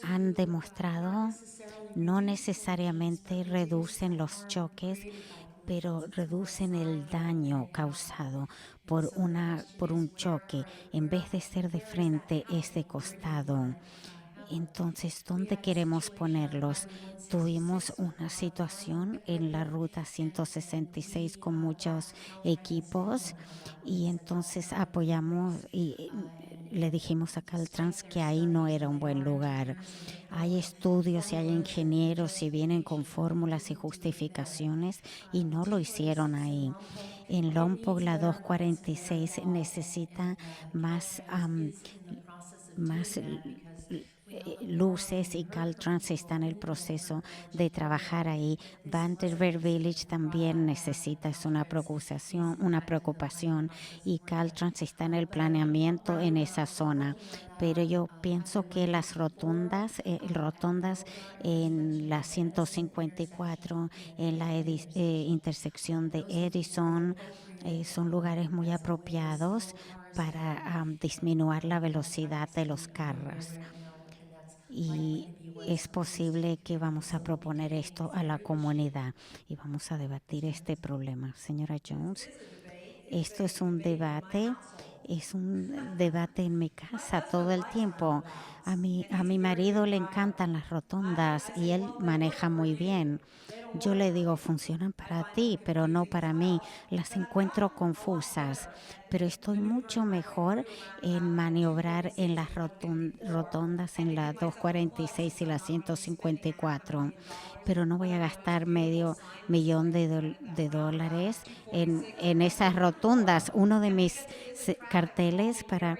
han demostrado no necesariamente reducen los choques, pero reducen el daño causado por un choque. En vez de ser de frente, es de costado. Entonces, ¿dónde queremos ponerlos? Tuvimos una situación en la ruta 166 con muchos equipos, y entonces apoyamos le dijimos a Caltrans que ahí no era un buen lugar. Hay estudios y hay ingenieros y vienen con fórmulas y justificaciones y no lo hicieron ahí. En Lompoc la 246 necesita más, más luces y Caltrans está en el proceso de trabajar ahí. Vanderbilt Village también necesita, es una preocupación y Caltrans está en el planeamiento en esa zona. Pero yo pienso que las rotondas en la 154, en la intersección de Edison, son lugares muy apropiados para disminuir la velocidad de los carros. Y es posible que vamos a proponer esto a la comunidad y vamos a debatir este problema. Señora Jones, esto es un debate en mi casa todo el tiempo. A mi marido le encantan las rotondas y él maneja muy bien. Yo le digo, funcionan para ti, pero no para mí. Las encuentro confusas, pero estoy mucho mejor en maniobrar en las rotondas en la 246 y la 154, pero no voy a gastar medio millón de dólares en esas rotondas. Uno de mis carteles para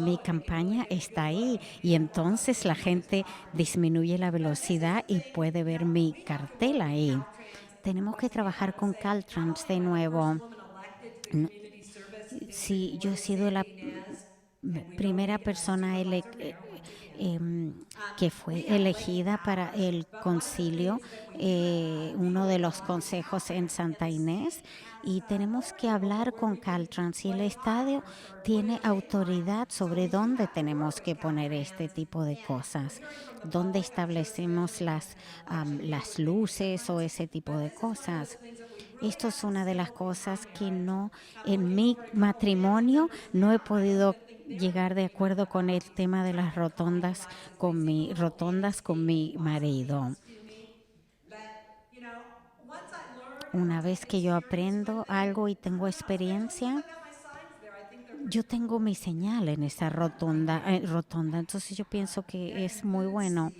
mi campaña está ahí y entonces la gente disminuye la velocidad y puede ver mi cartel ahí. Tenemos que trabajar con Caltrans de nuevo. No, sí, yo he sido la primera persona que fue elegida para el concilio, uno de los consejos en Santa Inés, y tenemos que hablar con Caltrans y el estadio tiene autoridad sobre dónde tenemos que poner este tipo de cosas, dónde establecemos las luces o ese tipo de cosas. Esto es una de las cosas que no, en mi matrimonio no he podido llegar de acuerdo con el tema de las rotondas con mi marido. Una vez que yo aprendo algo y tengo experiencia, yo tengo mi señal en esa rotonda, entonces yo pienso que es muy bueno.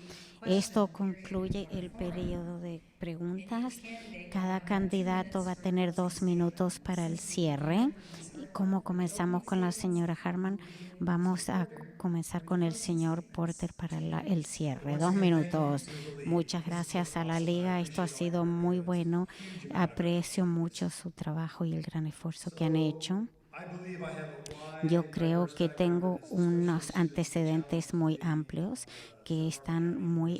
Esto concluye el periodo de preguntas. Cada candidato va a tener 2 minutos para el cierre. Como comenzamos con la señora Harman, vamos a comenzar con el señor Porter para el cierre. 2 minutos. Muchas gracias a la Liga. Esto ha sido muy bueno. Aprecio mucho su trabajo y el gran esfuerzo que han hecho. Yo creo que tengo unos antecedentes muy amplios que están muy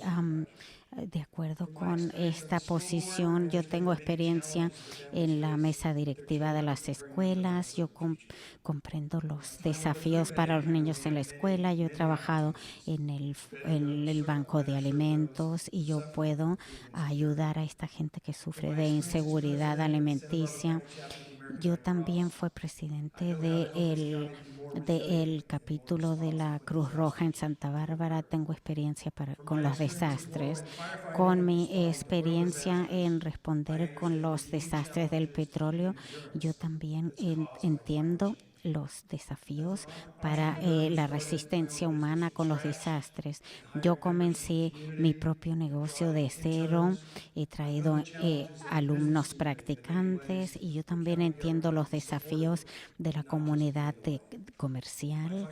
de acuerdo con esta posición. Yo tengo experiencia en la mesa directiva de las escuelas. Yo comprendo los desafíos para los niños en la escuela. Yo he trabajado en el banco de alimentos y yo puedo ayudar a esta gente que sufre de inseguridad alimenticia. Yo también fui presidente del capítulo de la Cruz Roja en Santa Bárbara. Tengo experiencia con los desastres, con mi experiencia en responder con los desastres del petróleo. Yo también entiendo los desafíos para la resistencia humana con los desastres. Yo comencé mi propio negocio de cero, he traído alumnos practicantes y yo también entiendo los desafíos de la comunidad comercial.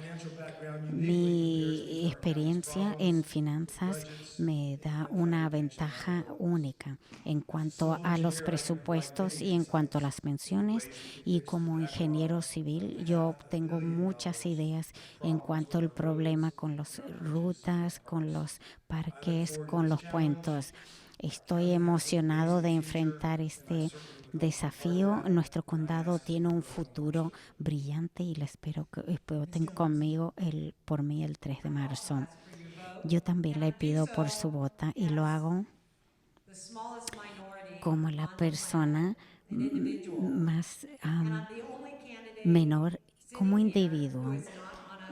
Mi experiencia en finanzas me da una ventaja única en cuanto a los presupuestos y en cuanto a las pensiones, y como ingeniero civil yo tengo muchas ideas en cuanto al problema con las rutas, con los parques, con los puentes. Estoy emocionado de enfrentar este desafío. Nuestro condado tiene un futuro brillante y le espero que voten conmigo por mí el 3 de marzo. Yo también le pido por su voto y lo hago como la persona más menor, como individuo.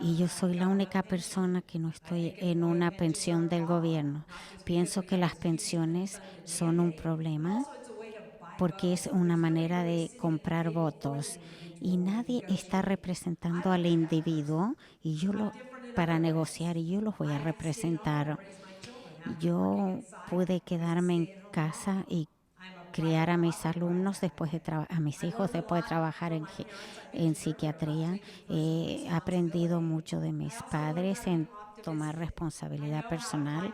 Y yo soy la única persona que no estoy en una pensión del gobierno. Pienso que las pensiones son un problema porque es una manera de comprar votos y nadie está representando al individuo y para negociar y yo los voy a representar. Yo pude quedarme en casa y criar a mis alumnos a mis hijos después de trabajar en psiquiatría. He aprendido mucho de mis padres en tomar responsabilidad personal.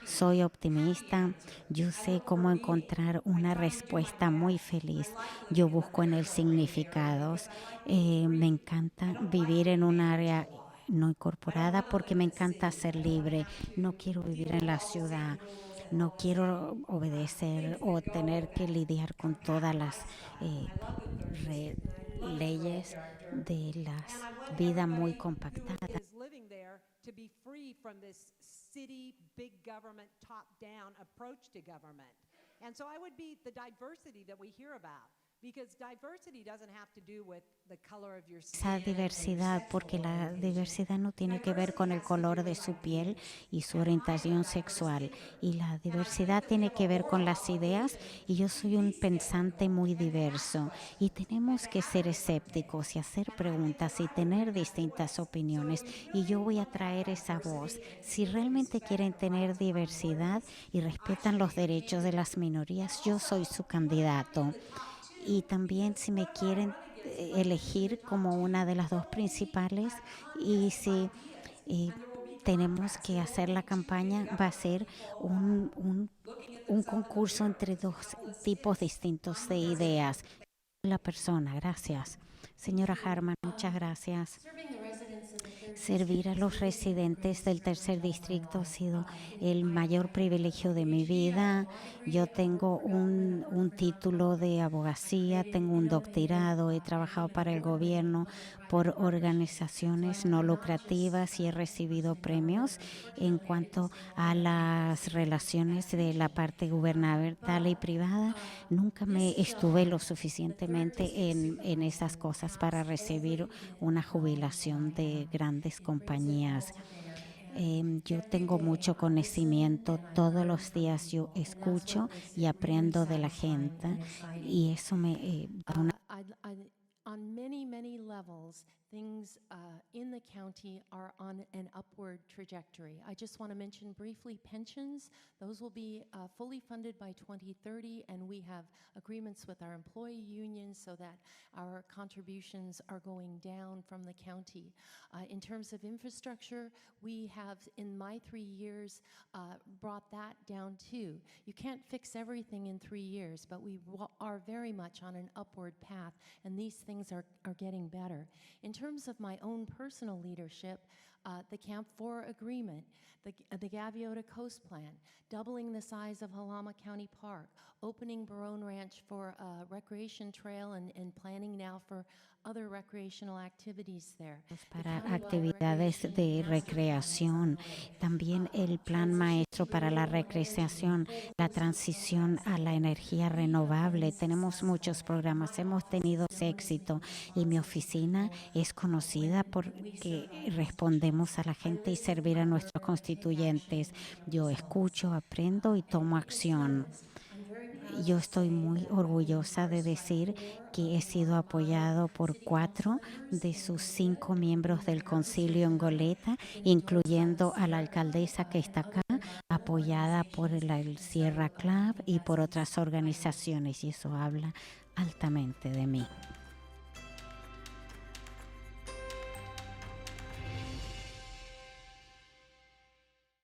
Soy optimista, yo sé cómo encontrar una respuesta muy feliz. Yo busco en el significados. Me encanta vivir en un área no incorporada porque me encanta ser libre. No quiero vivir en la ciudad. No quiero obedecer o tener que lidiar con todas las leyes de la vida muy compactada. Is living there to be free from this city, big government, top-down approach to government. And so I would be the diversity that we hear about, because diversity doesn't have to do with the color of your Esa skin. diversidad, porque la diversidad no tiene que ver con el color de su piel y su orientación sexual. Y la diversidad tiene que ver con las ideas y yo soy un pensante muy diverso. Y tenemos que ser escépticos y hacer preguntas y tener distintas opiniones. Y yo voy a traer esa voz. Si realmente quieren tener diversidad y respetan los derechos de las minorías, yo soy su candidato. Y también si me quieren elegir como una de las dos principales y si eh, tenemos que hacer la campaña, va a ser un concurso entre dos tipos distintos de ideas. La persona, gracias. Señora Harman, muchas gracias. Servir a los residentes del tercer distrito ha sido el mayor privilegio de mi vida. Yo tengo un título de abogacía, tengo un doctorado, he trabajado para el gobierno por organizaciones no lucrativas y he recibido premios en cuanto a las relaciones de la parte gubernamental y privada. Nunca me estuve lo suficientemente en esas cosas para recibir una jubilación de grandes compañías. Yo tengo mucho conocimiento, todos los días yo escucho y aprendo de la gente y eso me da una On many, many levels, things in the county are on an upward trajectory. I just want to mention briefly pensions. Those will be fully funded by 2030, and we have agreements with our employee unions so that our contributions are going down from the county. In terms of infrastructure, we have, in my 3 years, brought that down too. You can't fix everything in 3 years, but we are very much on an upward path, and these things are getting better. In terms of my own personal leadership, the Camp 4 agreement, the Gaviota Coast Plan, doubling the size of Halama County Park, opening Barone Ranch for a recreation trail and planning now for other recreational activities there. Para actividades de recreación, también el plan maestro para la recreación, la transición a la energía renovable. Tenemos muchos programas, hemos tenido éxito y mi oficina es conocida porque respondemos a la gente y servir a nuestros constituyentes. Yo escucho, aprendo y tomo acción. Yo estoy muy orgullosa de decir que he sido apoyado por 4 de sus 5 miembros del concilio en Goleta, incluyendo a la alcaldesa que está acá, apoyada por el Sierra Club y por otras organizaciones, y eso habla altamente de mí.